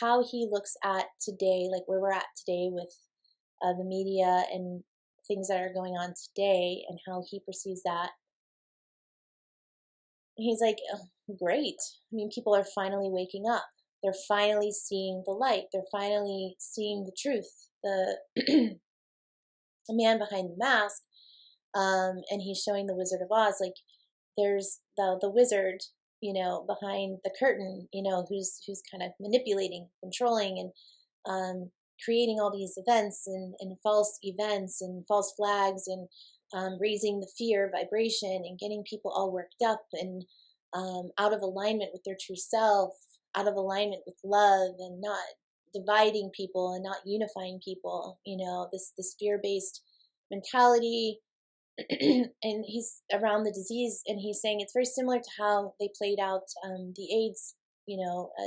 how he looks at today, like where we're at today with the media and things that are going on today, and how he perceives that. He's like, oh, great. I mean, people are finally waking up. They're finally seeing the light. They're finally seeing the truth. The man behind the mask, and he's showing the Wizard of Oz. Like, there's the wizard, behind the curtain, who's kind of manipulating, controlling, and creating all these events and false events and false flags, and raising the fear vibration, and getting people all worked up and out of alignment with their true self, out of alignment with love, and not dividing people and not unifying people. This fear-based mentality. And he's around the disease, and he's saying it's very similar to how they played out the AIDS,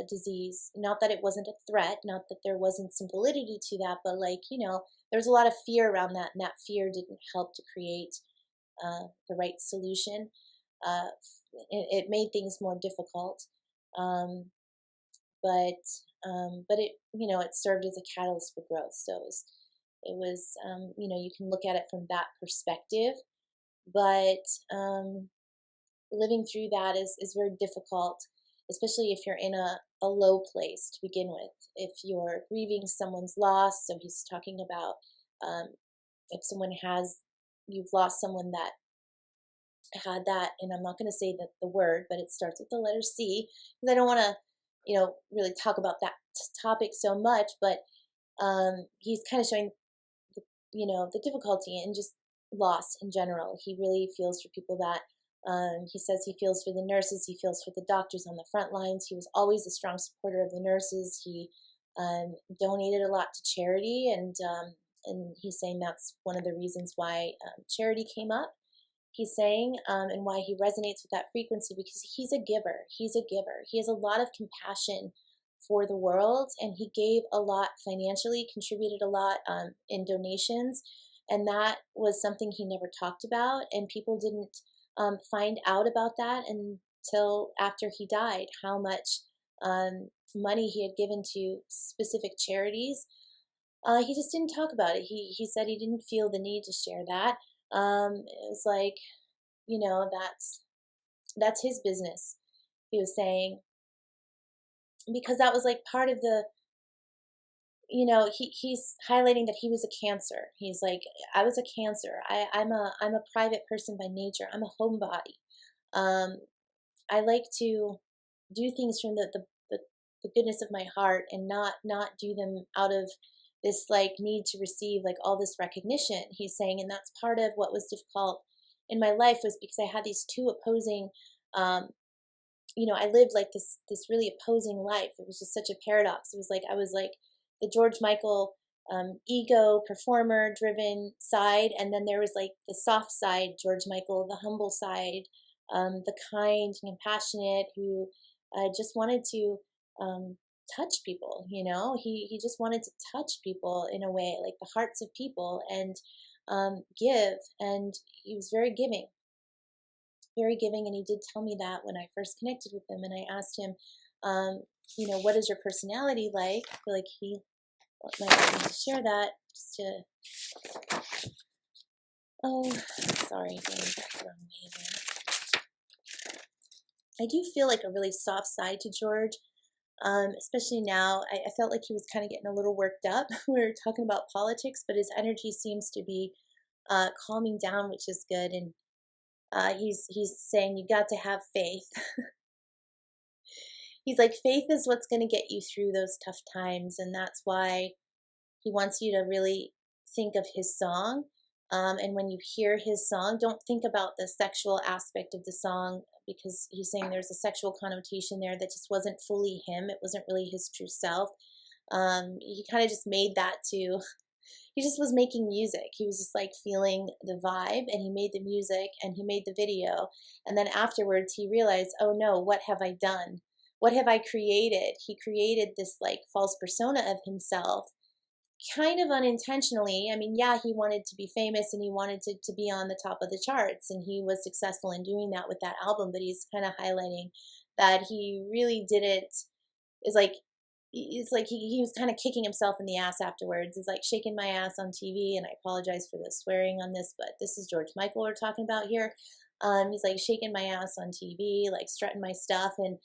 disease. Not that it wasn't a threat, not that there wasn't some validity to that, but there was a lot of fear around that, and that fear didn't help to create the right solution. It made things more difficult, but it it served as a catalyst for growth. So it was you can look at it from that perspective, but living through that is very difficult, especially if you're in a a low place to begin with. If you're grieving someone's loss, so he's talking about if you've lost someone that had that, and I'm not going to say the word, but it starts with the letter C, because I don't want to, really talk about that topic so much, but he's kind of showing, the difficulty and just loss in general. He really feels for people that, he says he feels for the nurses, he feels for the doctors on the front lines. He was always a strong supporter of the nurses. He donated a lot to charity, and he's saying that's one of the reasons why charity came up. He's saying, and why he resonates with that frequency, because he's a giver. He's a giver. He has a lot of compassion for the world, and he gave a lot financially, contributed a lot in donations, and that was something he never talked about, and people didn't find out about that until after he died, how much money he had given to specific charities. He just didn't talk about it. He said he didn't feel the need to share that. It was like, that's his business, he was saying, because that was like part of the, he's highlighting that he was a Cancer. He's like, I was a Cancer. I'm a private person by nature. I'm a homebody. I like to do things from the goodness of my heart, and not do them out of this like need to receive like all this recognition, he's saying. And that's part of what was difficult in my life, was because I had these two opposing, I lived like this really opposing life. It was just such a paradox. It was like, I was like the George Michael ego, performer driven side. And then there was like the soft side, George Michael, the humble side, the kind and compassionate, who just wanted to touch people. He just wanted to touch people in a way, like the hearts of people, and give. And he was very giving. And he did tell me that when I first connected with him, and I asked him, what is your personality like? I feel like he might want me to share that, just to, sorry, going back the wrong way there. I do feel like a really soft side to George, especially now. I felt like he was kind of getting a little worked up. We were talking about politics, but his energy seems to be calming down, which is good. And he's saying, you got to have faith. He's like, faith is what's going to get you through those tough times. And that's why he wants you to really think of his song. And when you hear his song, don't think about the sexual aspect of the song, because he's saying there's a sexual connotation there that just wasn't fully him. It wasn't really his true self. He kind of just made that to... He just was making music. He was just like feeling the vibe, and he made the music, and he made the video. And then afterwards he realized, oh no, what have I done? What have I created? He created this like false persona of himself, kind of unintentionally. I mean, yeah, he wanted to be famous, and he wanted to be on the top of the charts, and he was successful in doing that with that album, but he's kind of highlighting that he really didn't, it's like he was kind of kicking himself in the ass afterwards. He's like, shaking my ass on TV, and I apologize for the swearing on this, but this is George Michael we're talking about here. He's like shaking my ass on TV, like strutting my stuff, and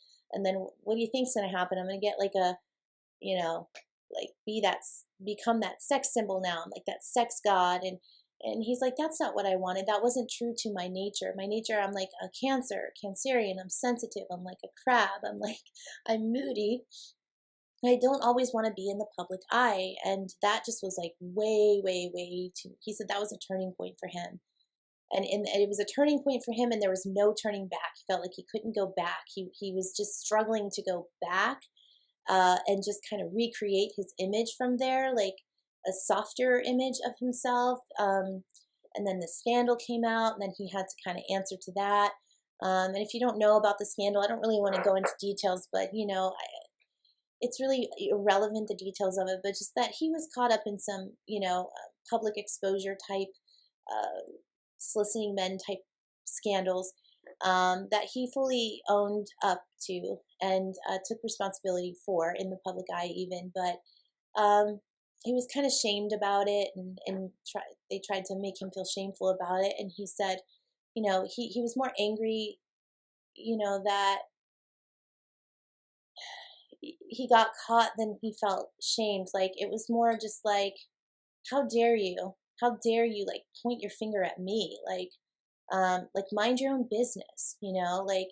then what do you think's gonna happen? I'm gonna get like a, like become that sex symbol now. I'm like that sex god, and he's like, that's not what I wanted. That wasn't true to my nature. My nature, I'm like a Cancerian. I'm sensitive. I'm like a crab. I'm moody. I don't always want to be in the public eye. And that just was like way, way, way too, he said that was a turning point for him. And it was a turning point for him, and there was no turning back. He felt like he couldn't go back. He was just struggling to go back and just kind of recreate his image from there, like a softer image of himself. And then the scandal came out, and then he had to kind of answer to that. And if you don't know about the scandal, I don't really want to go into details, but, it's really irrelevant, the details of it, but just that he was caught up in some, public exposure type, soliciting men type scandals that he fully owned up to and took responsibility for in the public eye even. But he was kind of shamed about it, and they tried to make him feel shameful about it. And he said, he was more angry, that he got caught, then he felt shamed. Like, it was more just like, how dare you? How dare you, like, point your finger at me? Like mind your own business, you know? Like,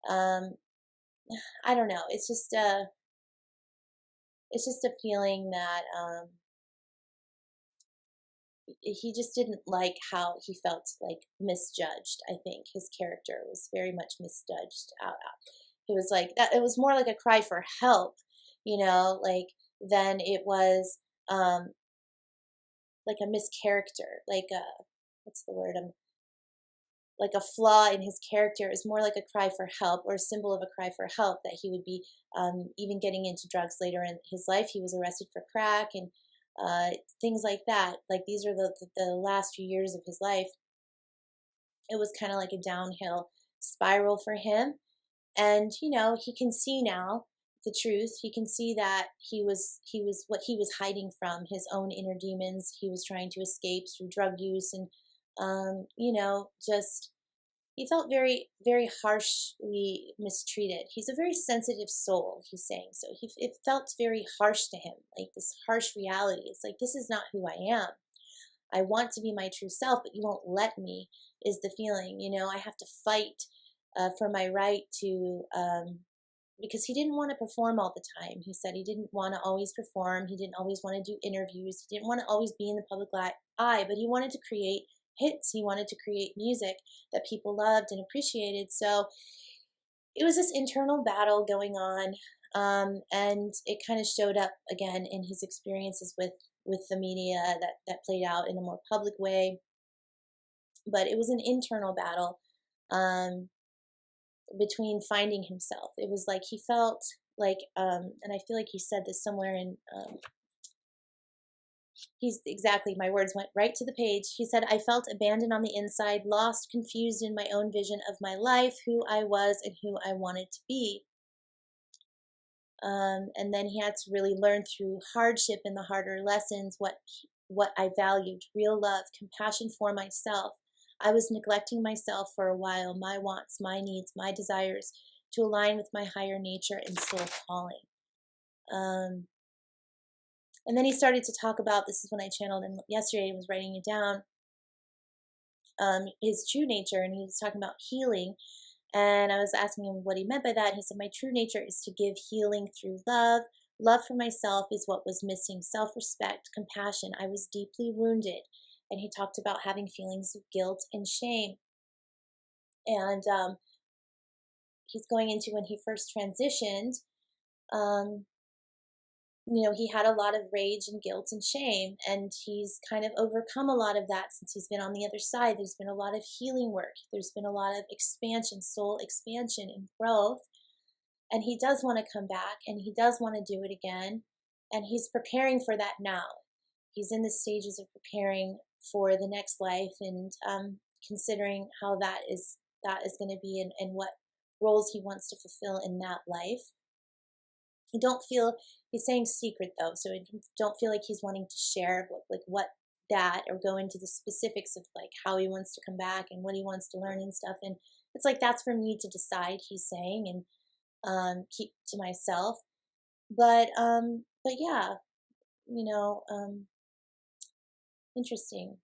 I don't know. It's just a feeling that he just didn't like how he felt, like, misjudged. I think his character was very much misjudged. It was like that. It was more like a cry for help, you know, like, than it was like a mischaracter, like a, what's the word? Like a flaw in his character. Is more like a cry for help, or a symbol of a cry for help, that he would be even getting into drugs later in his life. He was arrested for crack and things like that. Like, these are the last few years of his life. It was kind of like a downhill spiral for him. And, you know, he can see now the truth. He can see that he was what he was hiding from, his own inner demons. He was trying to escape through drug use, and you know, just, he felt very, very harshly mistreated. He's a very sensitive soul, he's saying. So it felt very harsh to him, like this harsh reality. It's like, this is not who I am. I want to be my true self, but you won't let me, is the feeling. You know, I have to fight for my right to, because he didn't want to perform all the time. He said he didn't want to always perform. He didn't always want to do interviews. He didn't want to always be in the public eye, but he wanted to create hits. He wanted to create music that people loved and appreciated. So it was this internal battle going on, and it kind of showed up again in his experiences with the media that played out in a more public way. But it was an internal battle between finding himself. It was like he felt like, and I feel like he said this somewhere in, my words went right to the page. He said, I felt abandoned on the inside, lost, confused in my own vision of my life, who I was and who I wanted to be. And then he had to really learn through hardship and the harder lessons what I valued: real love, compassion for myself. I was neglecting myself for a while, my wants, my needs, my desires, to align with my higher nature and soul calling. And then he started to talk about, this is when I channeled him yesterday and was writing it down, his true nature, and he was talking about healing. And I was asking him what he meant by that. He said, my true nature is to give healing through love. Love for myself is what was missing. Self-respect, compassion. I was deeply wounded. And he talked about having feelings of guilt and shame. And he's going into when he first transitioned, you know, he had a lot of rage and guilt and shame, and he's kind of overcome a lot of that since he's been on the other side. There's been a lot of healing work. There's been a lot of expansion, soul expansion and growth. And he does want to come back, and he does want to do it again. And he's preparing for that now. He's in the stages of preparing for the next life, and considering how that is going to be, and what roles he wants to fulfill in that life. I don't feel, he's saying secret though, so I don't feel like he's wanting to share what that, or go into the specifics of like how he wants to come back and what he wants to learn and stuff. And it's like, that's for me to decide, he's saying, and keep to myself. But yeah, you know, interesting.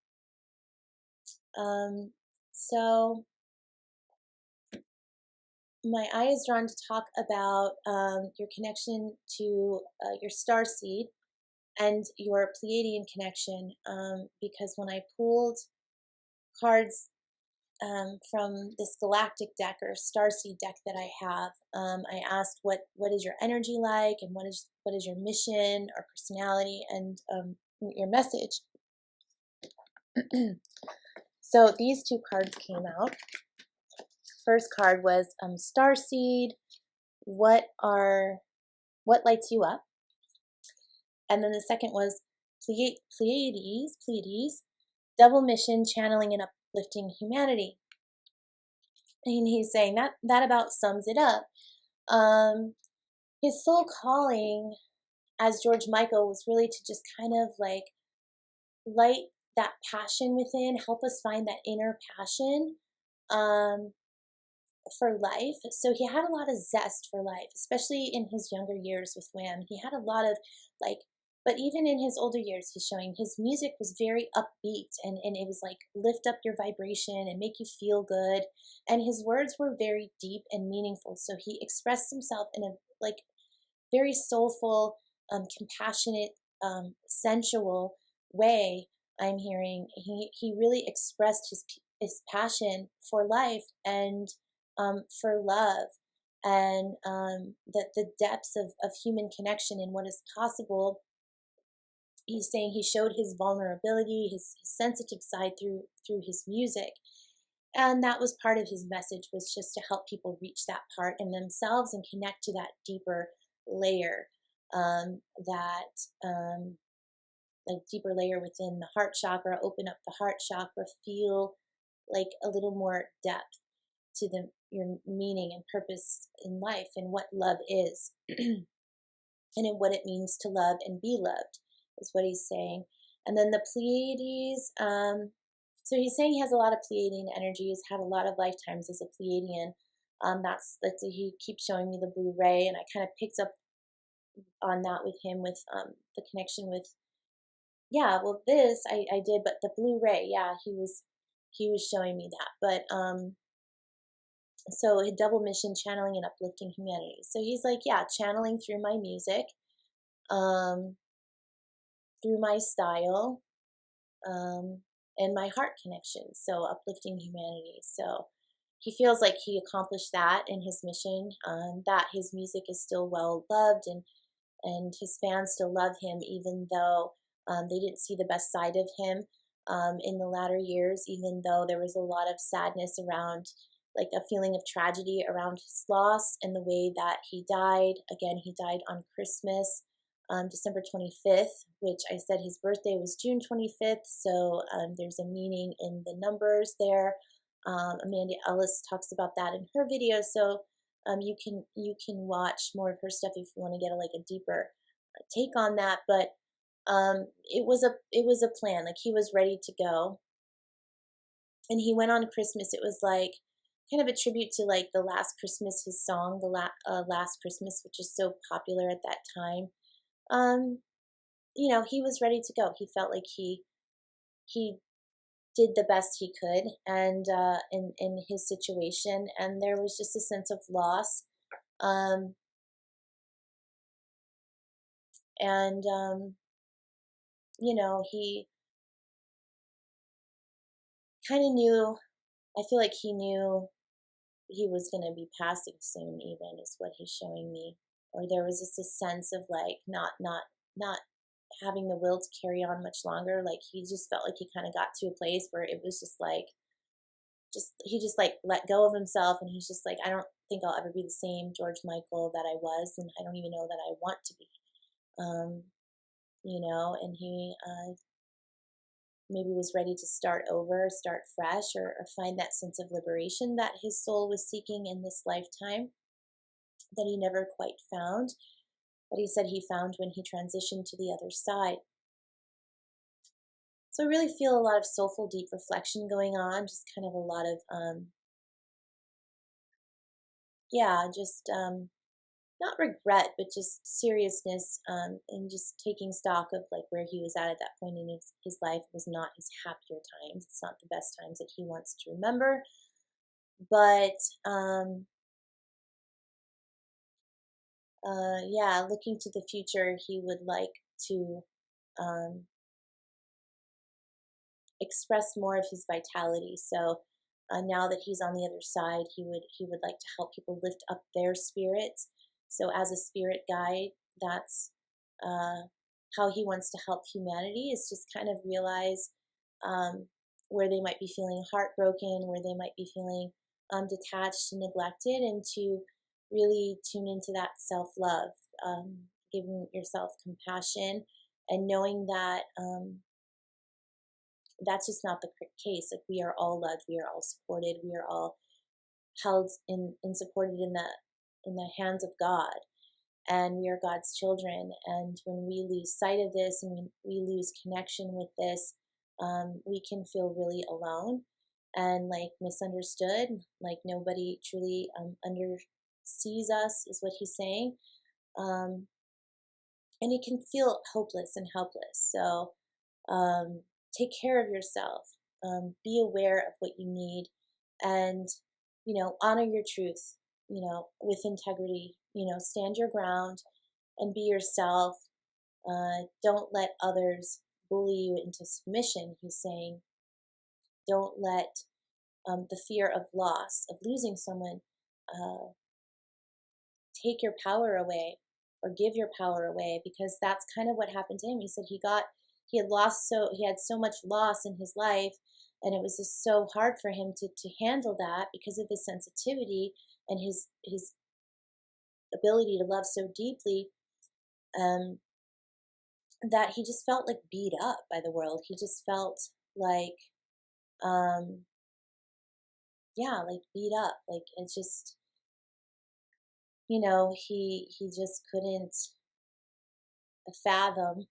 So my eye is drawn to talk about your connection to your starseed and your Pleiadian connection, because when I pulled cards from this galactic deck or starseed deck that I have, I asked what is your energy like, and what is your mission or personality, and your message. So these two cards came out. First card was Starseed, what lights you up? And then the second was Pleiades, double mission, channeling and uplifting humanity. And he's saying that about sums it up. His soul calling as George Michael was really to just kind of like light that passion within, help us find that inner passion. for life. So he had a lot of zest for life, especially in his younger years with Wham. He had a lot of like, but even in his older years, he's showing his music was very upbeat, and it was like lift up your vibration and make you feel good. And his words were very deep and meaningful. So he expressed himself in a like very soulful, compassionate, sensual way. I'm hearing he really expressed his passion for life and for love, and that the depths of human connection and what is possible. He's saying he showed his vulnerability, his sensitive side through his music, and that was part of his message, was just to help people reach that part in themselves and connect to that deeper layer, like deeper layer within the heart chakra. Open up the heart chakra, feel like a little more depth to your meaning and purpose in life, and what love is, and in what it means to love and be loved, is what he's saying. And then the Pleiades, so he's saying he has a lot of Pleiadian energy. He's had a lot of lifetimes as a Pleiadian. He keeps showing me the blue ray, and I kind of picked up on that with him, with the connection with, this I did, but the blue ray, he was showing me that. But so a double mission, channeling and uplifting humanity. So he's like, channeling through my music, through my style, and my heart connection. So uplifting humanity. So he feels like he accomplished that in his mission, that his music is still well loved, and his fans still love him, even though they didn't see the best side of him in the latter years, even though there was a lot of sadness around, like a feeling of tragedy around his loss and the way that he died. Again, he died on Christmas, December 25th, which I said his birthday was June 25th. So there's a meaning in the numbers there. Amanda Ellis talks about that in her video. So you can watch more of her stuff if you want to get a deeper take on that. But it was a plan. Like, he was ready to go, and he went on Christmas. It was like kind of a tribute to like the Last Christmas, his song, the Last Christmas, which is so popular at that time. He was ready to go. He felt like he did the best he could, and in his situation, and there was just a sense of loss, he kind of knew. I feel like he knew he was going to be passing soon, even, is what he's showing me. Or there was just a sense of like not having the will to carry on much longer. Like, he just felt like he kind of got to a place where it was just like, he just like let go of himself, and he's just like, I don't think I'll ever be the same George Michael that I was, and I don't even know that I want to be. And he maybe was ready to start over, start fresh, or find that sense of liberation that his soul was seeking in this lifetime, that he never quite found, but he said he found when he transitioned to the other side. So I really feel a lot of soulful, deep reflection going on, just kind of a lot of, not regret, but just seriousness, and just taking stock of like where he was at that point in his life. It was not his happier times. It's not the best times that he wants to remember. But looking to the future, he would like to express more of his vitality. So now that he's on the other side, he would like to help people lift up their spirits. So as a spirit guide, that's how he wants to help humanity, is just kind of realize where they might be feeling heartbroken, where they might be feeling detached and neglected, and to really tune into that self-love, giving yourself compassion, and knowing that that's just not the case. Like, we are all loved, we are all supported, we are all held and supported in the hands of God, and we are God's children. And when we lose sight of this, and we lose connection with this, we can feel really alone. and like misunderstood, like nobody truly sees us, is what he's saying. And he can feel hopeless and helpless. So take care of yourself. Be aware of what you need, and honor your truth. With integrity. Stand your ground and be yourself. Don't let others bully you into submission. He's saying, don't let the fear of loss, of losing someone, take your power away or give your power away, because that's kind of what happened to him. He said he had so much loss in his life, and it was just so hard for him to handle that because of his sensitivity and his ability to love so deeply, that he just felt like beat up by the world. He just felt like, like beat up. Like it's just, he just couldn't fathom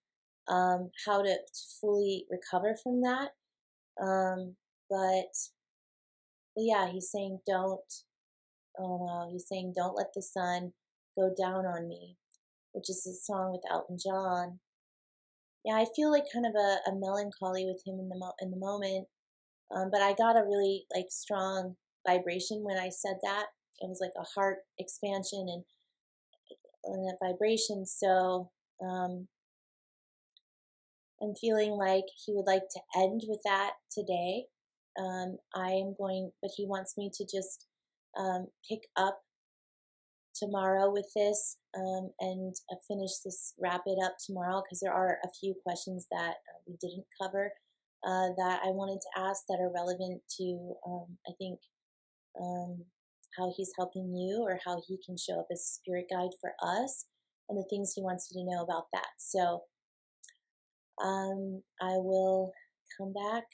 how to fully recover from that. But yeah, he's saying he's saying don't let the sun go down on me, which is a song with Elton John. Yeah, I feel like kind of a melancholy with him in the moment. But I got a really like strong vibration when I said that. It was like a heart expansion and a vibration. So I'm feeling like he would like to end with that today. But he wants me to just pick up tomorrow with this and wrap it up tomorrow, because there are a few questions that we didn't cover that I wanted to ask that are relevant to, I think, how he's helping you, or how he can show up as a spirit guide for us, and the things he wants you to know about that. So I will come back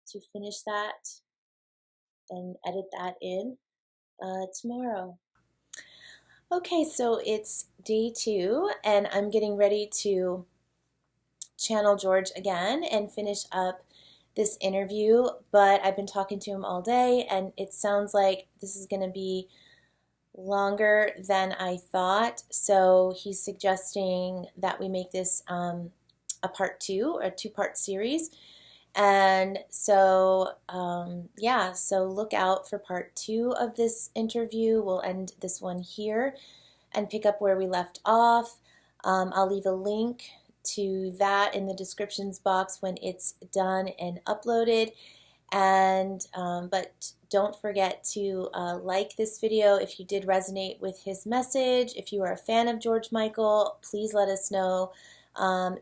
to finish that and edit that in tomorrow. Okay, so it's day 2, and I'm getting ready to channel George again and finish up this interview, but I've been talking to him all day, and it sounds like this is going to be longer than I thought. So he's suggesting that we make this a part 2, or a 2-part series. And so, so look out for part 2 of this interview. We'll end this one here and pick up where we left off. I'll leave a link to that in the descriptions box when it's done and uploaded. And but don't forget to like this video if you did resonate with his message. If you are a fan of George Michael, please let us know.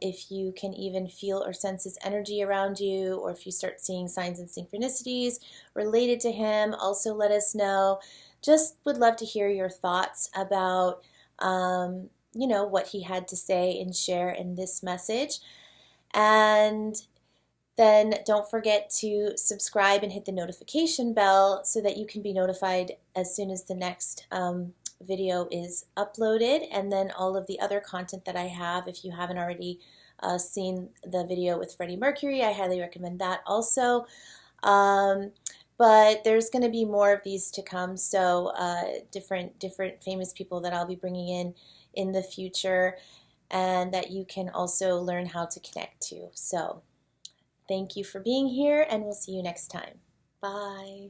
If you can even feel or sense his energy around you, or if you start seeing signs and synchronicities related to him, also let us know. Just would love to hear your thoughts about what he had to say and share in this message. And then don't forget to subscribe and hit the notification bell so that you can be notified as soon as the next video is uploaded. And then all of the other content that I have, if you haven't already seen the video with Freddie Mercury, I highly recommend that also. But there's going to be more of these to come, so different famous people that I'll be bringing in the future, and that you can also learn how to connect to. So thank you for being here, and we'll see you next time. Bye.